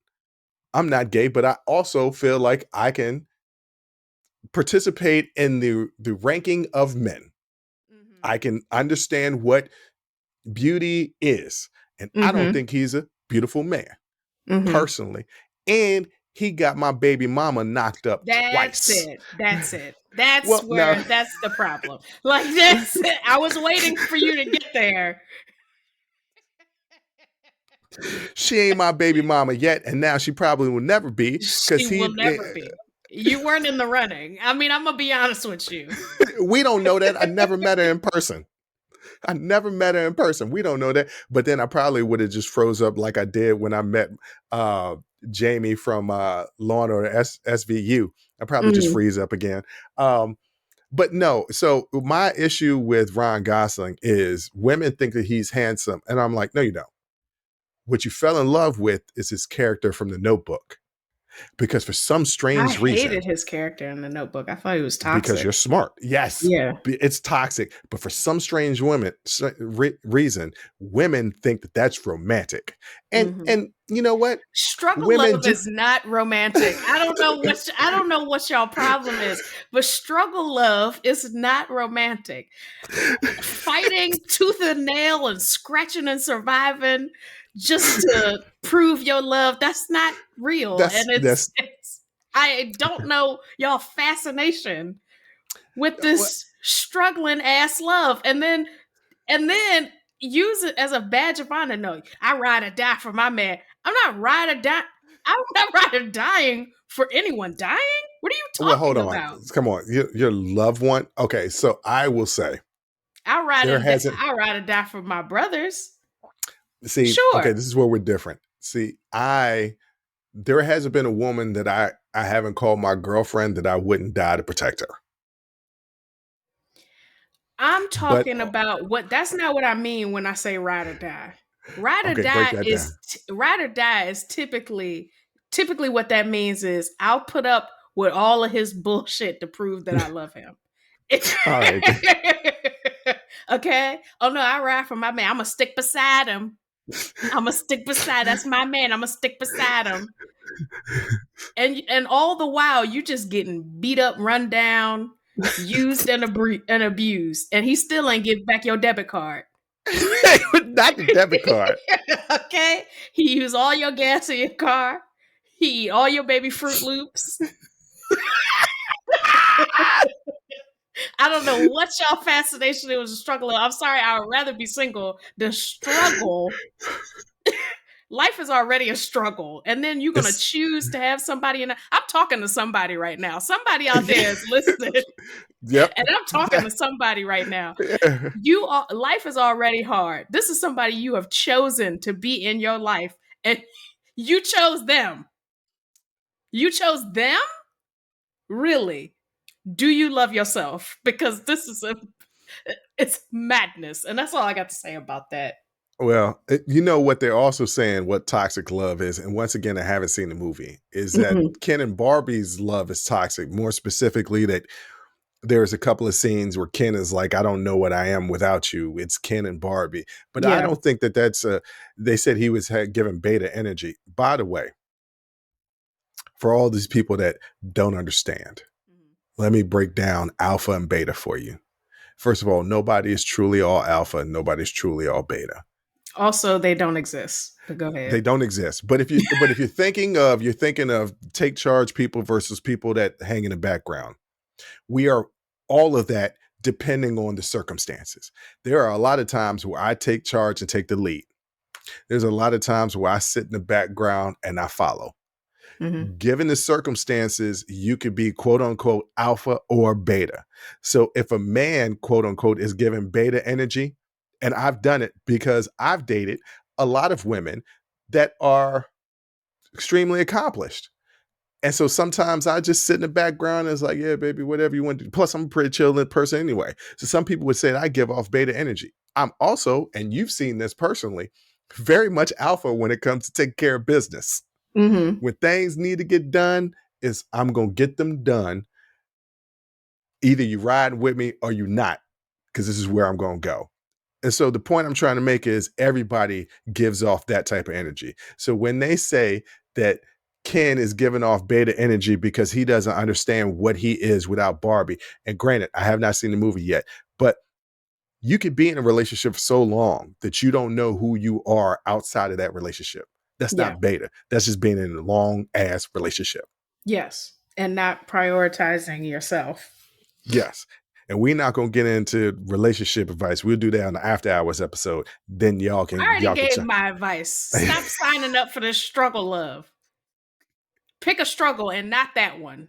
I'm not gay, but I also feel like I can participate in the ranking of men. I can understand what beauty is. And I don't think he's a beautiful man, personally. And he got my baby mama knocked up twice. That's it. That's that's the problem. Like, that's it. I was waiting for you to get there. She ain't my baby mama yet, and now she probably will never be She because will never be. You weren't in the running. I mean, I'm gonna be honest with you. we don't know that. I never met her in person. We don't know that. But then I probably would have just froze up like I did when I met Jamie from Law and Order SVU. I probably just freeze up again. But no, so my issue with Ryan Gosling is women think that he's handsome. And I'm like, no, you don't. What you fell in love with is his character from The Notebook. Because for some I strange reason, hated his character in The Notebook. I thought he was because toxic. you're smart. Yes. Yeah. It's toxic. But for some strange reason, women think that that's romantic. And you know what? Struggle Women love is not romantic. I don't know what y'all problem is, but struggle love is not romantic. Fighting tooth and nail and scratching and surviving just to prove your love, that's not real. And it's I don't know y'all fascination with this struggling ass love, and then use it as a badge of honor. No, I ride or die for my man. I'm not ride or die. I'm not ride or dying for anyone dying. What are you well, hold talking on. about? Come on. Your loved one. Okay, so I will say I ride or die for my brothers. See, Sure. okay, this is where we're different. See, there hasn't been a woman that I haven't called my girlfriend that I wouldn't die to protect her. I'm talking about that's not what I mean when I say ride or die. Ride or die is typically what that means is I'll put up with all of his bullshit to prove that I love him. All right. Okay. Oh no, I ride for my man. I'm gonna stick beside him. That's my man. I'm gonna stick beside him. And all the while you just getting beat up, run down, used and abused, and he still ain't give back your debit card. Not the debit card. Okay, he used all your gas in your car. He eat all your baby Fruit Loops. I don't know what y'all fascination it was a struggle. I'm sorry, I would rather be single than struggle. Life is already a struggle, and then you're gonna choose to have somebody in. I'm talking to somebody right now. Somebody out there is listening. Yep. And I'm talking to somebody right now. Life is already hard. This is somebody you have chosen to be in your life, and you chose them. You chose them? Really? Do you love yourself? Because this is it's madness, and that's all I got to say about that. Well, you know what they're also saying, what toxic love is, and once again, I haven't seen the movie, is that Ken and Barbie's love is toxic. More specifically, that there's a couple of scenes where Ken is like, I don't know what I am without you. It's Ken and Barbie. But I don't think that that's they said he was given beta energy. By the way, for all these people that don't understand, let me break down alpha and beta for you. First of all, nobody is truly all alpha and nobody's truly all beta. Also, they don't exist. But go ahead. They don't exist. But if you're thinking of take charge people versus people that hang in the background, we are all of that depending on the circumstances. There are a lot of times where I take charge and take the lead. There's a lot of times where I sit in the background and I follow. Given the circumstances, you could be quote unquote alpha or beta. So if a man quote unquote is given beta energy, and I've done it because I've dated a lot of women that are extremely accomplished. And so sometimes I just sit in the background and it's like, yeah, baby, whatever you want to do. Plus, I'm a pretty chill person anyway. So some people would say that I give off beta energy. I'm also, and you've seen this personally, very much alpha when it comes to taking care of business. When things need to get done, I'm going to get them done. Either you riding with me or you not, because this is where I'm going to go. And so the point I'm trying to make is everybody gives off that type of energy. So when they say that Ken is giving off beta energy because he doesn't understand what he is without Barbie, and granted, I have not seen the movie yet, but you could be in a relationship for so long that you don't know who you are outside of that relationship. That's not beta. That's just being in a long ass relationship. Yes. And not prioritizing yourself. Yes. And we're not gonna get into relationship advice. We'll do that on the after hours episode. Then y'all I already can gave my advice. Stop signing up for this struggle love. Pick a struggle and not that one.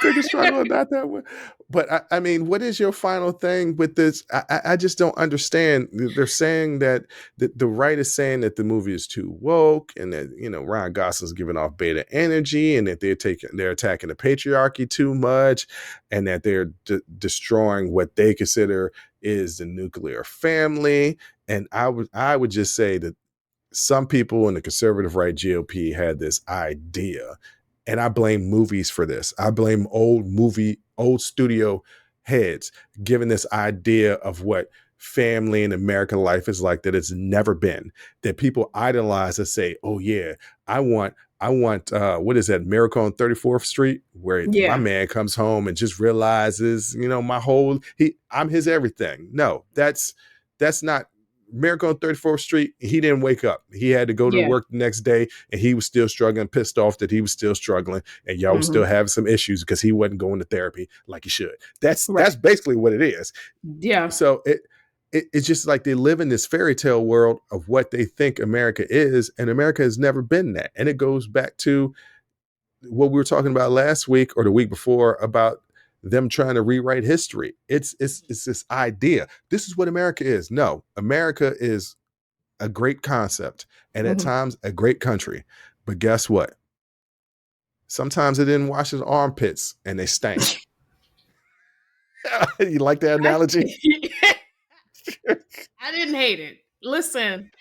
pick a struggle, not that one. But I mean, what is your final thing with this? I just don't understand. They're saying that the right is saying that the movie is too woke, and that Ryan Gosling's giving off beta energy, and that they're attacking the patriarchy too much, and that they're destroying what they consider is the nuclear family. And I would just say that some people in the conservative right GOP had this idea, and I blame movies for this. I blame old studio heads giving this idea of what family and American life is like that it's never been. That people idolize and say, "Oh yeah, I want what is that, Miracle on 34th Street, where my man comes home and just realizes, I'm his everything." No, that's not Miracle on 34th Street. He didn't wake up. He had to go to work the next day, and he was still struggling, pissed off that he was still struggling, and y'all was still having some issues because he wasn't going to therapy like he should. That's basically what it is. Yeah. So it's just like they live in this fairy tale world of what they think America is, and America has never been that. And it goes back to what we were talking about last week or the week before about them trying to rewrite history. It's this idea. This is what America is. No, America is a great concept and at times a great country. But guess what? Sometimes it didn't wash its armpits and they stank. You like that analogy? I didn't hate it. Listen.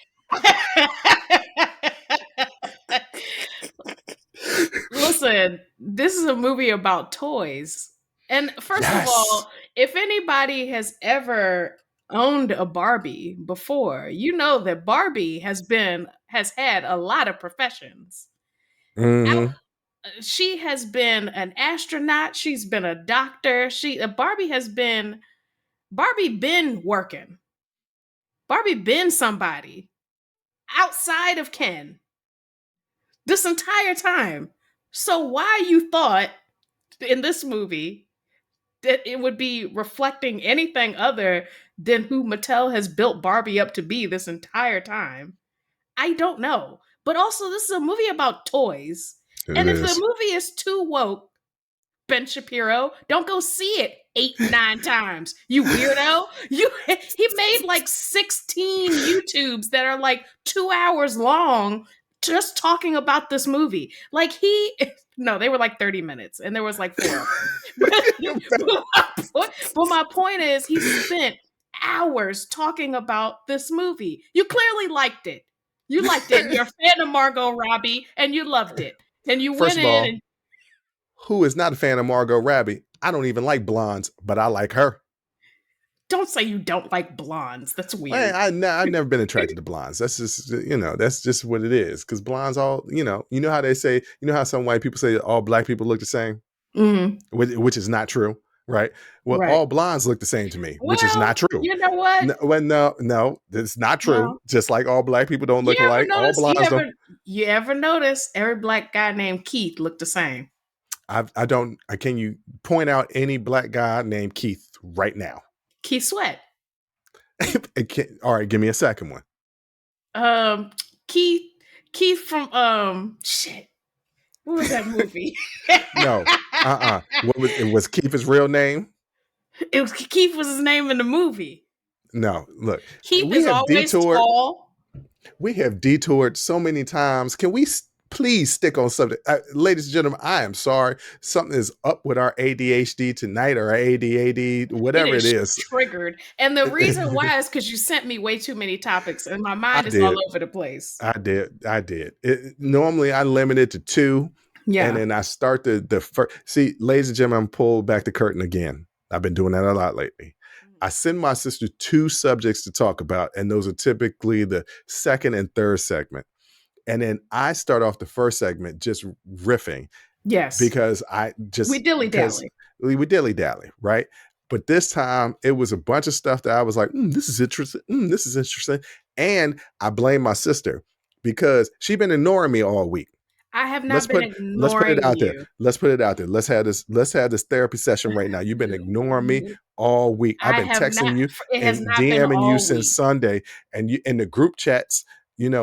Listen, this is a movie about toys. And first of all, if anybody has ever owned a Barbie before, you know that Barbie has had a lot of professions. She has been an astronaut. She's been a doctor. Barbie been working. Barbie been somebody outside of Ken this entire time. So why you thought in this movie that it would be reflecting anything other than who Mattel has built Barbie up to be this entire time? I don't know. But also, this is a movie about toys. And if the movie is too woke, Ben Shapiro, don't go see it 8-9 times. You weirdo. He made like 16 YouTubes that are like 2 hours long just talking about this movie. No, they were like 30 minutes and there was like 4 of them. But my point is, he spent hours talking about this movie. You clearly liked it. You liked it. You're a fan of Margot Robbie and you loved it. And you First went of all, in and who is not a fan of Margot Robbie? I don't even like blondes, but I like her. Don't say you don't like blondes. That's weird. I've never been attracted to blondes. That's just, that's just what it is. Because blondes all, how they say, how some white people say all black people look the same, which is not true, right? Well, all blondes look the same to me, which is not true. You know what? No, that's not true. No. Just like all black people don't look alike, all blondes don't. You ever notice every black guy named Keith look the same? I don't. Can you point out any black guy named Keith right now? Keith Sweat. All right, give me a second one. Keith from shit. What was that movie? No. Was Keith's real name? Keith was his name in the movie. No, look. Keith is always tall. We have detoured so many times. Can we please stick on something? Ladies and gentlemen, I am sorry. Something is up with our ADHD tonight, or our ADD, whatever it is. Triggered. And the reason why is because you sent me way too many topics and my mind is all over the place. I did. Normally I limit it to 2. Yeah. And then I start the first. See, ladies and gentlemen, I'm pulled back the curtain again. I've been doing that a lot lately. I send my sister 2 subjects to talk about, and those are typically the second and third segment. And then I start off the first segment just riffing. Yes. Because we dilly-dally. We dilly-dally, right? But this time it was a bunch of stuff that I was like, this is interesting. This is interesting. And I blame my sister because she's been ignoring me all week. I have Let's not been put it ignoring out there. you. Let's put it out there. Let's have this therapy session right now. You've been ignoring me all week. I've I been have not. texting you It has and not been DMing you all since week. Sunday, and you in the group chats.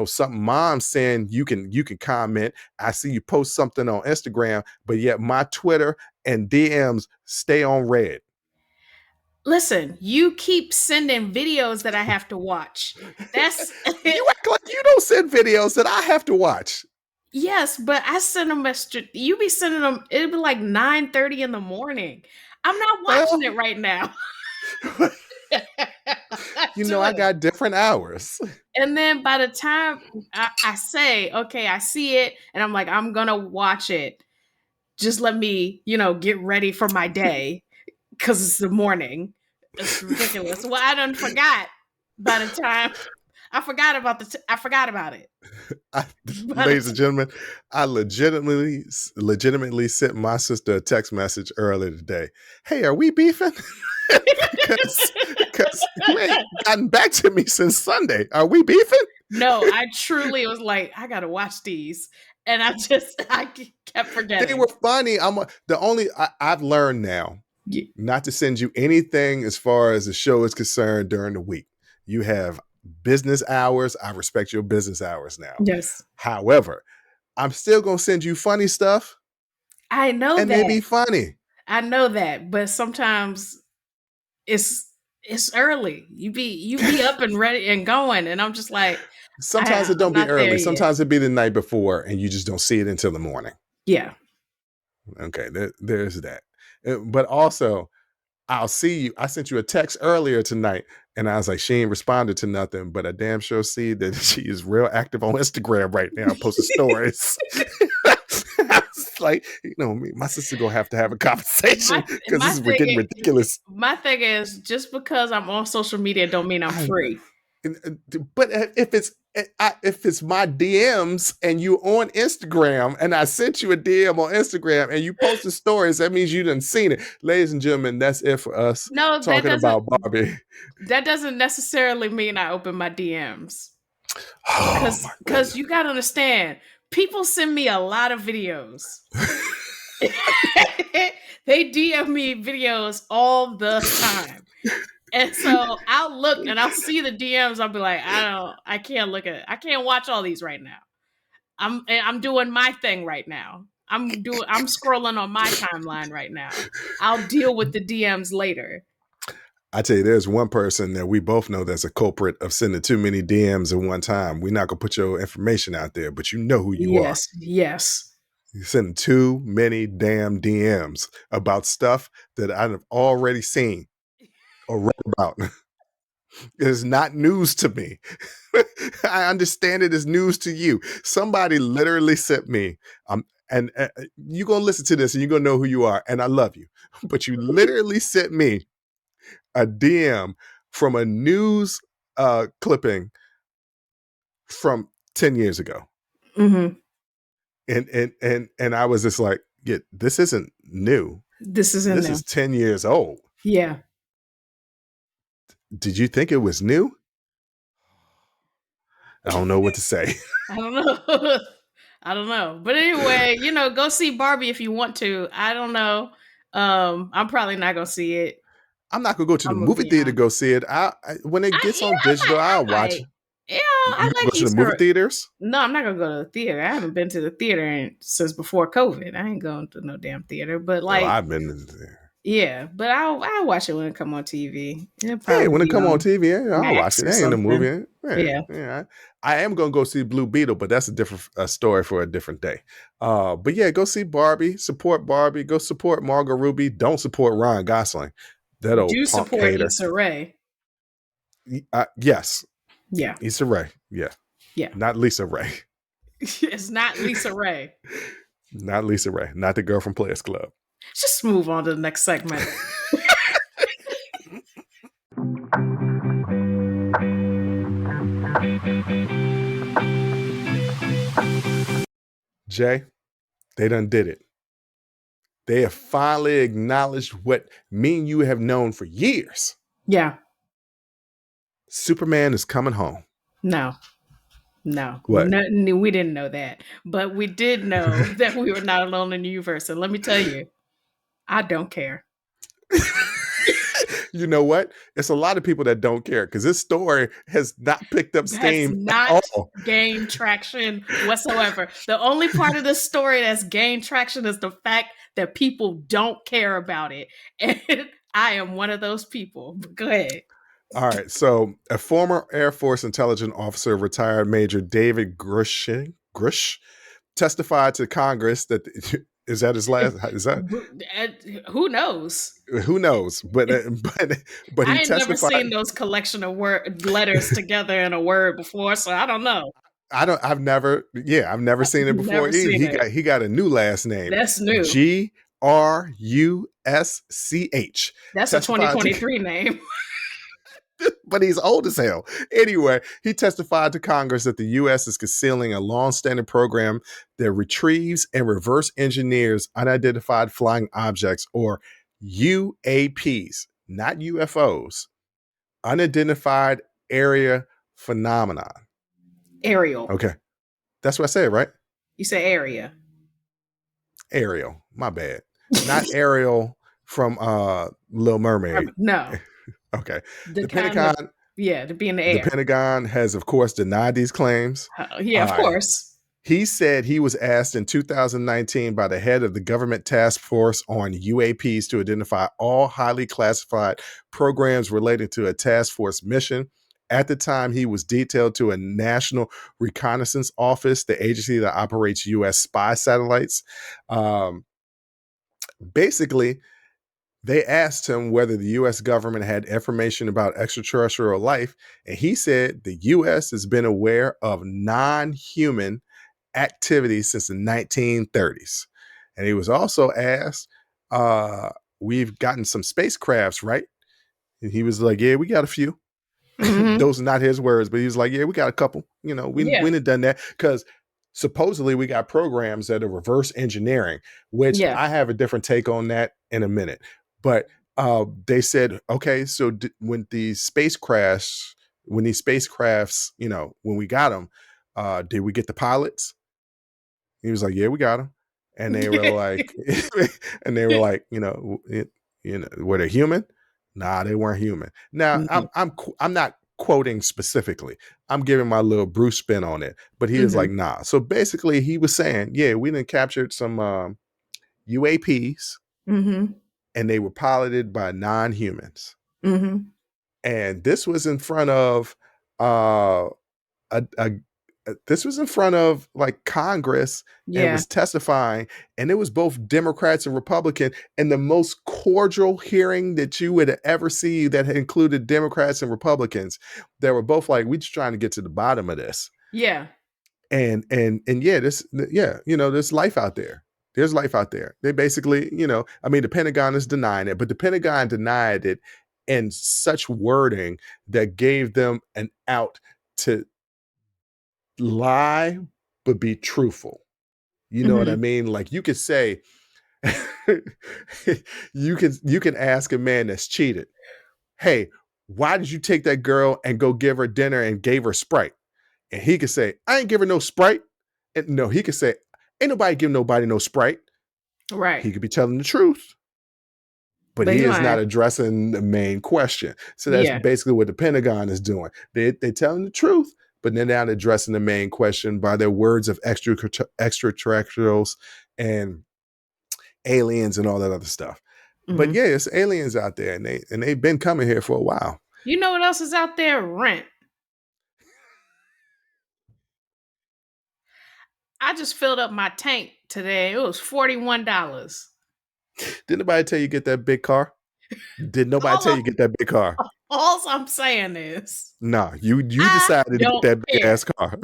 Something mom saying you can comment. I see you post something on Instagram, but yet my Twitter and DMs stay on red. Listen, you keep sending videos that I have to watch. That's You act like you don't send videos that I have to watch. yes, but I send them. You be sending them. It'd be like 9:30 in the morning. I'm not watching it right now. I got different hours. And then by the time I say, okay, I see it, and I'm like, I'm gonna watch it. Just let me, get ready for my day because it's the morning. It's ridiculous. Well, I done forgot by the time I forgot about I forgot about it. Ladies and gentlemen, I legitimately sent my sister a text message earlier today. Hey, are we beefing? because you ain't gotten back to me since Sunday. Are we beefing? No, I truly was like, I gotta watch these, and I kept forgetting. They were funny. I've learned now not to send you anything as far as the show is concerned during the week. You have business hours. I respect your business hours now. Yes. However, I'm still gonna send you funny stuff. I know and that. they be funny. I know that, but sometimes it's early. You be up and ready and going, and I'm just like, sometimes it don't be early. Sometimes yet. it be the night before, and you just don't see it until the morning. Yeah. Okay, there's that. But also, I'll see you. I sent you a text earlier tonight, and I was like, she ain't responded to nothing, but I damn sure see that she is real active on Instagram right now, posting stories. It's like, my sister gonna have to have a conversation because this is getting ridiculous. My thing is, just because I'm on social media don't mean I'm free. But if it's my DMs and you on Instagram and I sent you a DM on Instagram and you posted stories, that means you done seen it. Ladies and gentlemen, that's it for us talking about Barbie. That doesn't necessarily mean I open my DMs. Because you got to understand, people send me a lot of videos. They DM me videos all the time. And so I'll look and I'll see the DMs. I'll be like, I can't watch all these right now. I'm doing my thing right now. I'm scrolling on my timeline right now. I'll deal with the DMs later. I tell you, there's one person that we both know that's a culprit of sending too many DMs at one time. We're not gonna put your information out there, but you know who you are. Yes. You send too many damn DMs about stuff that I've already seen or read about. It is not news to me. I understand it is news to you. Somebody literally sent me, and you're going to listen to this and you're going to know who you are. And I love you. But you literally sent me a DM from a news clipping from 10 years ago. Mm-hmm. And I was just like, yeah, this isn't new. This is 10 years old. Yeah. Did you think it was new? I don't know what to say. I don't know. But anyway, go see Barbie if you want to. I don't know. I'm probably not going to see it. I'm not going to go to the movie theater to go see it. When it gets on digital, I'll watch it. Yeah, I like go to the movie theaters? No, I'm not going to go to the theater. I haven't been to the theater since before COVID. I ain't going to no damn theater. But I've been to the theater. Yeah, but I'll watch it when it come on TV. Hey, when it come on TV, I'll watch it. It ain't in the movie. Yeah. I am gonna go see Blue Beetle, but that's a different story for a different day. But yeah, go see Barbie. Support Barbie. Go support Margot Robbie. Don't support Ryan Gosling. That old punk support hater. Issa Rae. Yes. Yeah. Issa Rae. Yeah. Yeah. Not Lisa Rae. It's not Lisa Rae. Not Lisa Rae. Not the girl from Players Club. Just move on to the next segment. Jay, they done did it. They have finally acknowledged what me and you have known for years. Yeah. Superman is coming home. No. No, What? we didn't know that. But we did know that we were not alone in the universe. And let me tell you, I don't care. You know what? It's a lot of people that don't care because this story has not picked up Has steam at not all. gained traction whatsoever. The only part of this story that's gained traction is the fact that people don't care about it. And I am one of those people. But go ahead. All right. So, a former Air Force intelligence officer, retired Major David Grush, testified to Congress that is that his last? Is that Who knows? who knows? But he I ain't never testified. seen those collection of letters together in a word before, so I don't know. I've never seen it before. Never seen it. He got a new last name. That's new. Grusch. That's a Testified to 2023 name. but he's old as hell. Anyway, he testified to Congress that the U.S. is concealing a long-standing program that retrieves and reverse engineers unidentified flying objects, or UAPs, not UFOs, unidentified area phenomenon. Aerial. Okay. That's what I said, right? You say area. Ariel. My bad. Not Ariel from Little Mermaid. No. Okay. The Pentagon. to be in the air. The Pentagon has, of course, denied these claims. Of course. He said he was asked in 2019 by the head of the government task force on UAPs to identify all highly classified programs related to a task force mission. At the time, he was detailed to a National Reconnaissance Office, the agency that operates U.S. spy satellites. Basically, they asked him whether the U.S. government had information about extraterrestrial life, and he said the U.S. has been aware of non-human activity since the 1930s. And he was also asked, we've gotten some spacecrafts, right? And he was like, yeah, we got a few. Mm-hmm. Those are not his words, but he was like, yeah, we got a couple. We done done that because supposedly we got programs that are reverse engineering, which I have a different take on that in a minute. But they said, okay, so when these spacecrafts, when we got them, did we get the pilots? He was like, yeah, we got them. And they were like, were they human? Nah, they weren't human. Now, mm-hmm. I'm not quoting specifically. I'm giving my little Bruce spin on it. But he was like, nah. So basically, he was saying, yeah, we done captured some UAPs, and they were piloted by non-humans. Mm-hmm. And this was in front of this was in front of like Congress and was testifying, and it was both Democrats and Republican, and the most cordial hearing that you would ever see that had included Democrats and Republicans. They were both like, we're just trying to get to the bottom of this. Yeah. And there's life out there. There's life out there. They basically, the Pentagon is denying it, but the Pentagon denied it in such wording that gave them an out to lie but be truthful. You know what I mean? Like you could say you can ask a man that's cheated, hey, why did you take that girl and go give her dinner and gave her Sprite? And he could say, I ain't give her no Sprite. And no, he could say, ain't nobody give nobody no Sprite. Right. He could be telling the truth, but he is not addressing the main question. So that's basically what the Pentagon is doing. They're telling the truth, but they're not addressing the main question by their words of extraterrestrials and aliens and all that other stuff. Mm-hmm. But yeah, it's aliens out there, and they've been coming here for a while. You know what else is out there? Rent. I just filled up my tank today. It was $41. Did nobody tell you get that big car? Did nobody tell you get that big car? All I'm saying is, no, you decided to get that big ass car.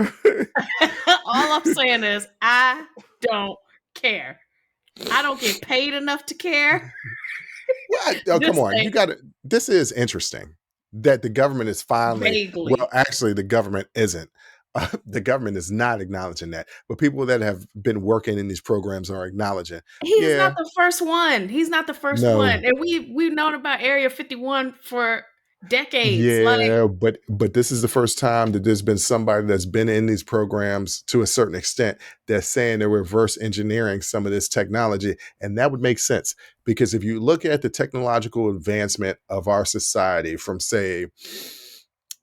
All I'm saying is, I don't care. I don't get paid enough to care. Well, come on, you got to. This is interesting that the government is finally. Vaguely. Well, actually, the government isn't. The government is not acknowledging that, but people that have been working in these programs are acknowledging. He's not the first one. He's not the first one, and we've known about Area 51 for decades. Like, Yeah, but this is the first time that there's been somebody that's been in these programs to a certain extent that's saying they're reverse engineering some of this technology. And that would make sense because if you look at the technological advancement of our society from, say,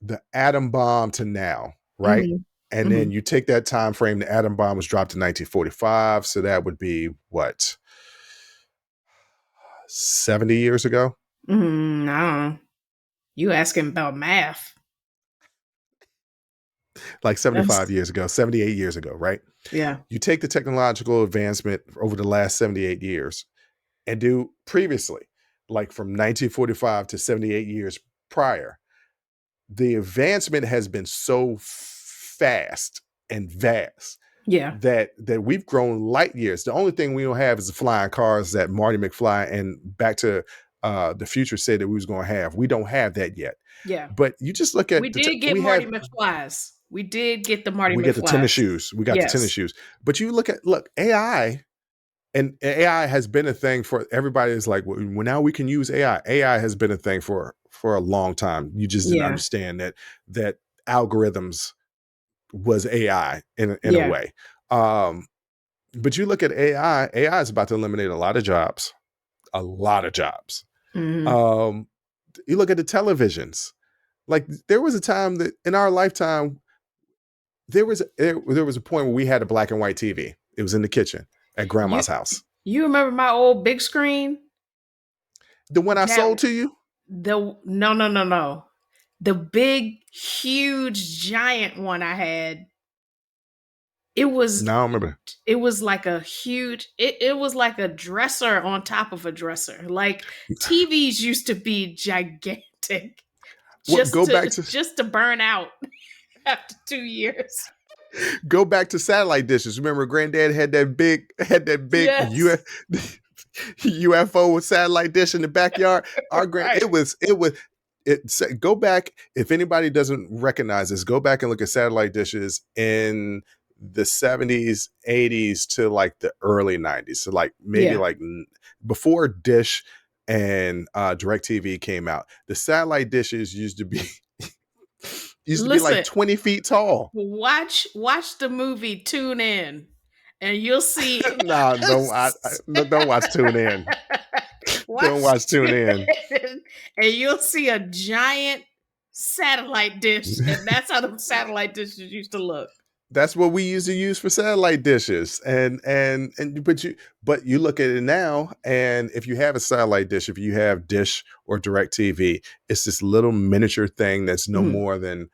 the atom bomb to now, right? mhm, And then mhm, you take that time frame, the atom bomb was dropped in 1945. So that would be what, 70 years ago? I don't know. You asking about math? Like That's 75 years ago, 78 years ago, right? yeah, You take the technological advancement over the last 78 years and do previously, like from 1945 to 78 years prior, the advancement has been so fast and vast yeah, that we've grown light years. The only thing we don't have is the flying cars that Marty McFly and Back to the Future said that we was going to have. We don't have that yet. yeah. But you just look We at did get we Marty have McFly's. We did get the Marty we get the tennis McFly's. shoes. We got the tennis Yes. shoes. But you look AI. And AI has been a thing for everybody. Is like, well, now we can use AI. AI has been a thing for a long time. You just didn't Yeah. understand that algorithms was AI in a Yeah. way. But you look at AI. AI is about to eliminate a lot of jobs. A lot of jobs. Mhm. You look at the televisions. Like there was a time that in our lifetime there was a point where we had a black and white TV. It was in the kitchen at You grandma's house. you remember my old big screen? The one I That sold to you. no. The big, huge, giant one I had. It was No, I don't remember. it was like a huge it was like a dresser on top of a dresser. Like TVs used to be gigantic Well, just to burn out after 2 years. go back to satellite dishes. Remember, Granddad had that big Yes. UFO with satellite dish in the backyard. Right. Go back if anybody doesn't recognize this. Go back and look at satellite dishes in the 70s, 80s to like the early 90s. So like maybe Yeah. like before Dish and DirecTV came out. The satellite dishes used to be like Listen, 20 feet tall. watch the movie Tune In, and you'll see. No, don't watch Tune In. Don't Watch watch Tune Tune In. In, and you'll see a giant satellite dish, and that's how the satellite dishes used to look. That's what we used to use for satellite dishes. And but you look at it now, and if you have a satellite dish, if you have Dish or DirecTV, it's this little miniature thing that's no Mhm. more than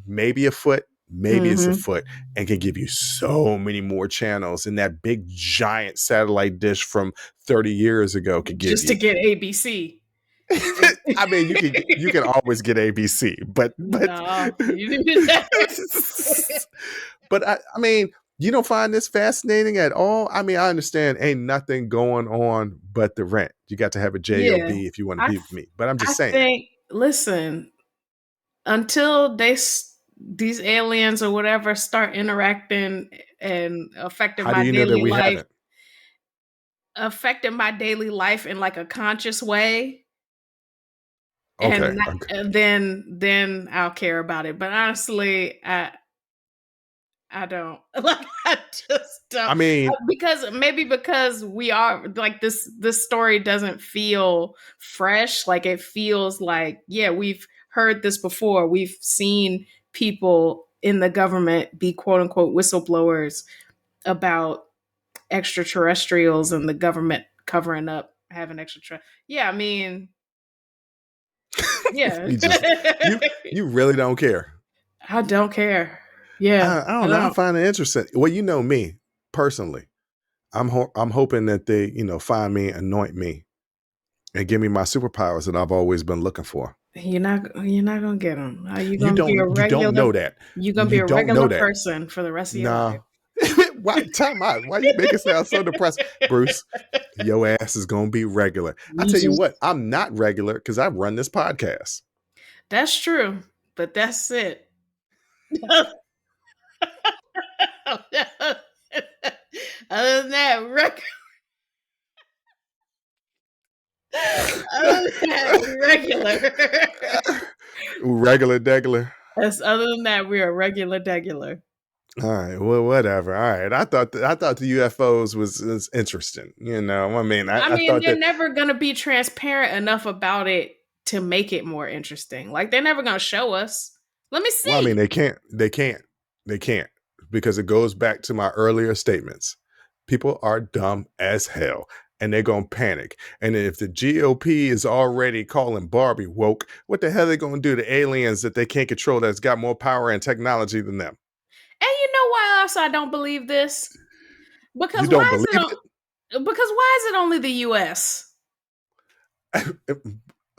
maybe a foot, maybe it's a Mhm. foot, and can give you so many more channels. And that big giant satellite dish from 30 years ago could give Just to you. get ABC. I mean, you can always get ABC, but No, you didn't. but I mean, you don't find this fascinating at all. I mean, I understand ain't nothing going on but the rent. You got to have a job Yeah, if you want to I be with me. But I'm I just saying, think. Listen, until these aliens or whatever start interacting and how do you know that we haven't? affecting my daily life in like a conscious way, Okay, and, okay. and then I'll care about it. But honestly, I don't like. I just don't I mean, because we are like this story doesn't feel fresh. Like it feels like, yeah, we've heard this before. We've seen people in the government be quote unquote whistleblowers about extraterrestrials and the government covering up having yeah, I mean, yeah. you just you really don't care. I don't care. Yeah, I I don't know. I don't. find it interesting. Well, you know me personally. I'm hoping that they find me, anoint me, and give me my superpowers that I've always been looking for. You're not gonna get them. You You gonna be a don't regular. know that. You're gonna be You a don't know regular that. person for the rest of your life. No. Why time out? Why you make it sound so depressed? Bruce, your ass is gonna be regular. I You tell you just what, I'm not regular because I run this podcast. That's true, but that's it. Other than that, other than that, regular. Regular degular. As other than that, we are regular degular. All right, well, whatever. All right, I thought the UFOs was interesting. I mean, I thought They're that. never gonna be transparent enough about it to make it more interesting. Like they're never gonna show us. Let me Well, I mean, see. they can't because it goes back to my earlier statements. People are dumb as hell, and they're gonna panic. And if the GOP is already calling Barbie woke, what the hell are they gonna do to aliens that they can't control that's got more power and technology than them? And you know why else I don't believe this? You Because don't why is believe it? Because why is it only the U.S.?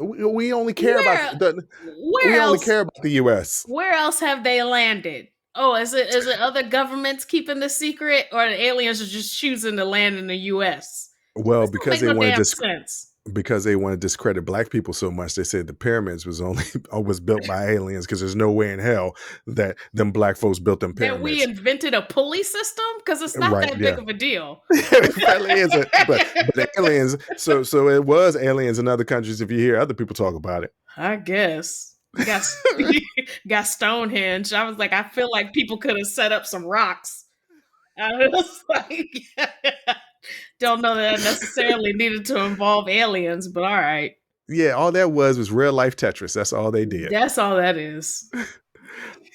We only care about Where the where we only else? care about the U.S. Where else have they landed? Oh, is it other governments keeping the secret, or the aliens are just choosing to land in the U.S.? Well, This don't make no damn sense. because they want to discredit black people so much, they said the pyramids was only was built by aliens because there's no way in hell that them black folks built them That we pyramids. invented a pulley system because it's not Right? that big Yeah, of a deal. it really isn't. But aliens. So it was aliens in other countries. If you hear other people talk about it, I guess we got got Stonehenge. I was like, I feel like people could have set up some rocks. I was like, don't know that necessarily needed to involve aliens, but all right. yeah, all that was real life Tetris. That's all they did. That's all that is.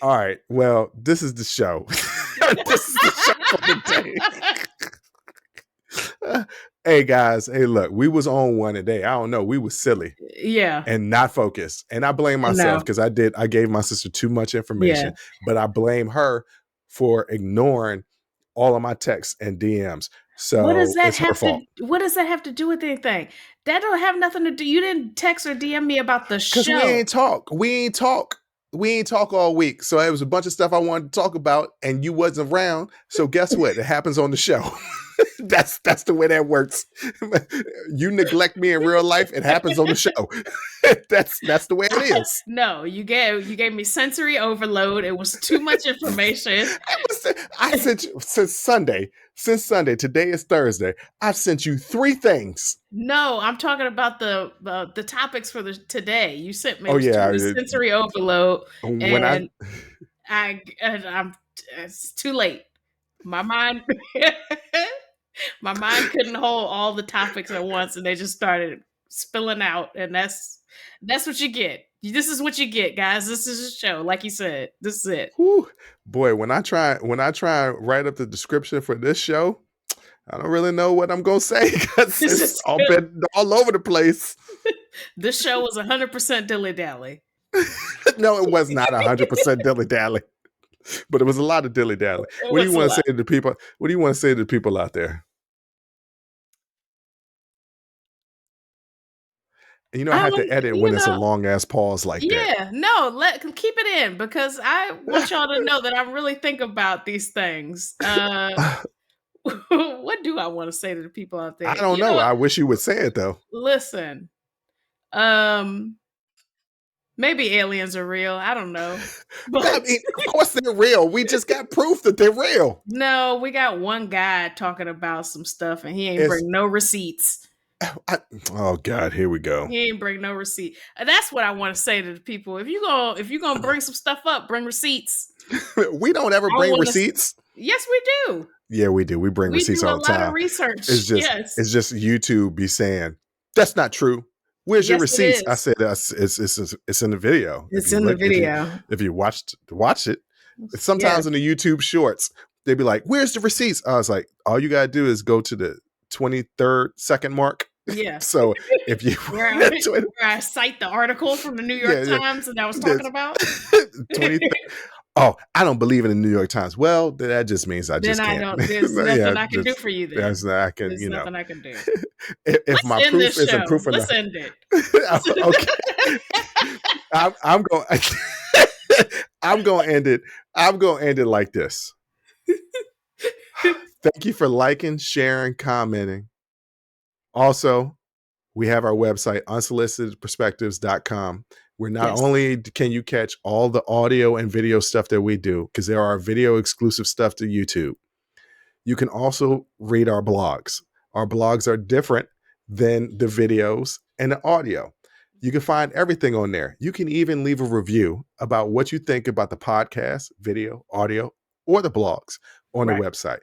All right. Well, this is the show. This is the show for the day. Hey guys, hey look, we was on one today. I don't know, we was silly Yeah. and not focused. And I blame myself because I gave my sister too much information, but I blame her for ignoring all of my texts and DMs. So it's her fault. What does that have to do with anything? That don't have nothing to do. You didn't text or DM me about the Because show. we ain't talk all week. So it was a bunch of stuff I wanted to talk about and you wasn't around. So guess what? It happens on the show. That's the way that works. You neglect me in real life, it happens on the show. That's the way it is. No, you gave me sensory overload. It was too much information. I sent you since Sunday. Today is Thursday. I've sent you 3 things. No, I'm talking about the topics for today. You sent me sensory overload, When and I'm it's too late. My mind couldn't hold all the topics at once, and they just started spilling out. And that's what you get. This is what you get, guys. This is a show, like you said. This is it. Whew. Boy, when I try and write up the description for this show, I don't really know what I'm gonna say because it's all been all over the place. This show was 100% dilly dally. No, it was not 100% dilly dally, but it was a lot of dilly dally. What do you want to say to the people? What do you want to say to the people out there? You know, I have to edit when it's a long ass pause like that. Yeah, no, keep it in because I want y'all to know that I really think about these things. What do I want to say to the people out there? I don't know. I wish you would say it though. Listen, maybe aliens are real. I don't know. But I mean, of course they're real. We just got proof that they're real. No, we got one guy talking about some stuff and he ain't bring no receipts. Oh God, here we go. He ain't bring no receipt. That's what I want to say to the people. If you gonna bring some stuff up, bring receipts. We don't ever bring receipts. Yes, we do. Yeah, we do. We bring receipts all the time. We do a lot of research. It's just YouTube be saying that's not true. Where's your receipts? I said it's in the video. It's in the video. If you watch it, sometimes in the YouTube shorts, they'd be like, "Where's the receipts?" I was like, "All you gotta do is go to the 23rd second mark." Yeah. So if you where I cite the article from the New York Times that I was talking about. 23rd. Oh, I don't believe in the New York Times. Well, that just means I just can't. There's nothing I can do for you then. There's nothing I can do. If my proof isn't proof enough. Let's end it. Okay. I'm going to end it. I'm going to end it like this. Thank you for liking, sharing, commenting. Also, we have our website, unsolicitedperspectives.com. Where not only can you catch all the audio and video stuff that we do, because there are video exclusive stuff to YouTube, you can also read our blogs. Our blogs are different than the videos and the audio. You can find everything on there. You can even leave a review about what you think about the podcast, video, audio, or the blogs on the Right. website.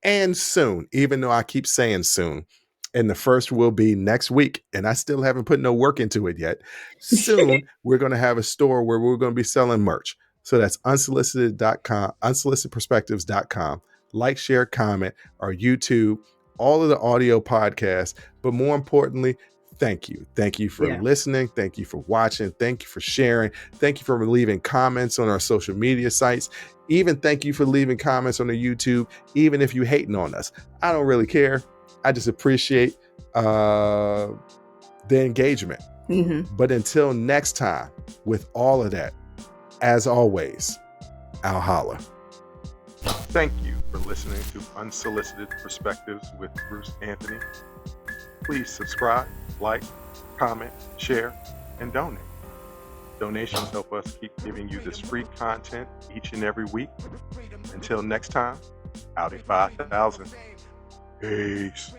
And soon, even though I keep saying soon, and the first will be next week, and I still haven't put no work into it yet. Soon, we're going to have a store where we're going to be selling merch. So that's unsolicited.com, unsolicitedperspectives.com. Like, share, comment, our YouTube, all of the audio podcasts. But more importantly, thank you. Thank you for listening. Thank you for watching. Thank you for sharing. Thank you for leaving comments on our social media sites. Even thank you for leaving comments on the YouTube, even if you're hating on us. I don't really care. I just appreciate the engagement. But until next time, with all of that, as always, I'll holla. Thank you for listening to Unsolicited Perspectives with Bruce Anthony. Please subscribe, like, comment, share, and donate. Donations help us keep giving you this free content each and every week. Until next time, Audi 5000. Peace.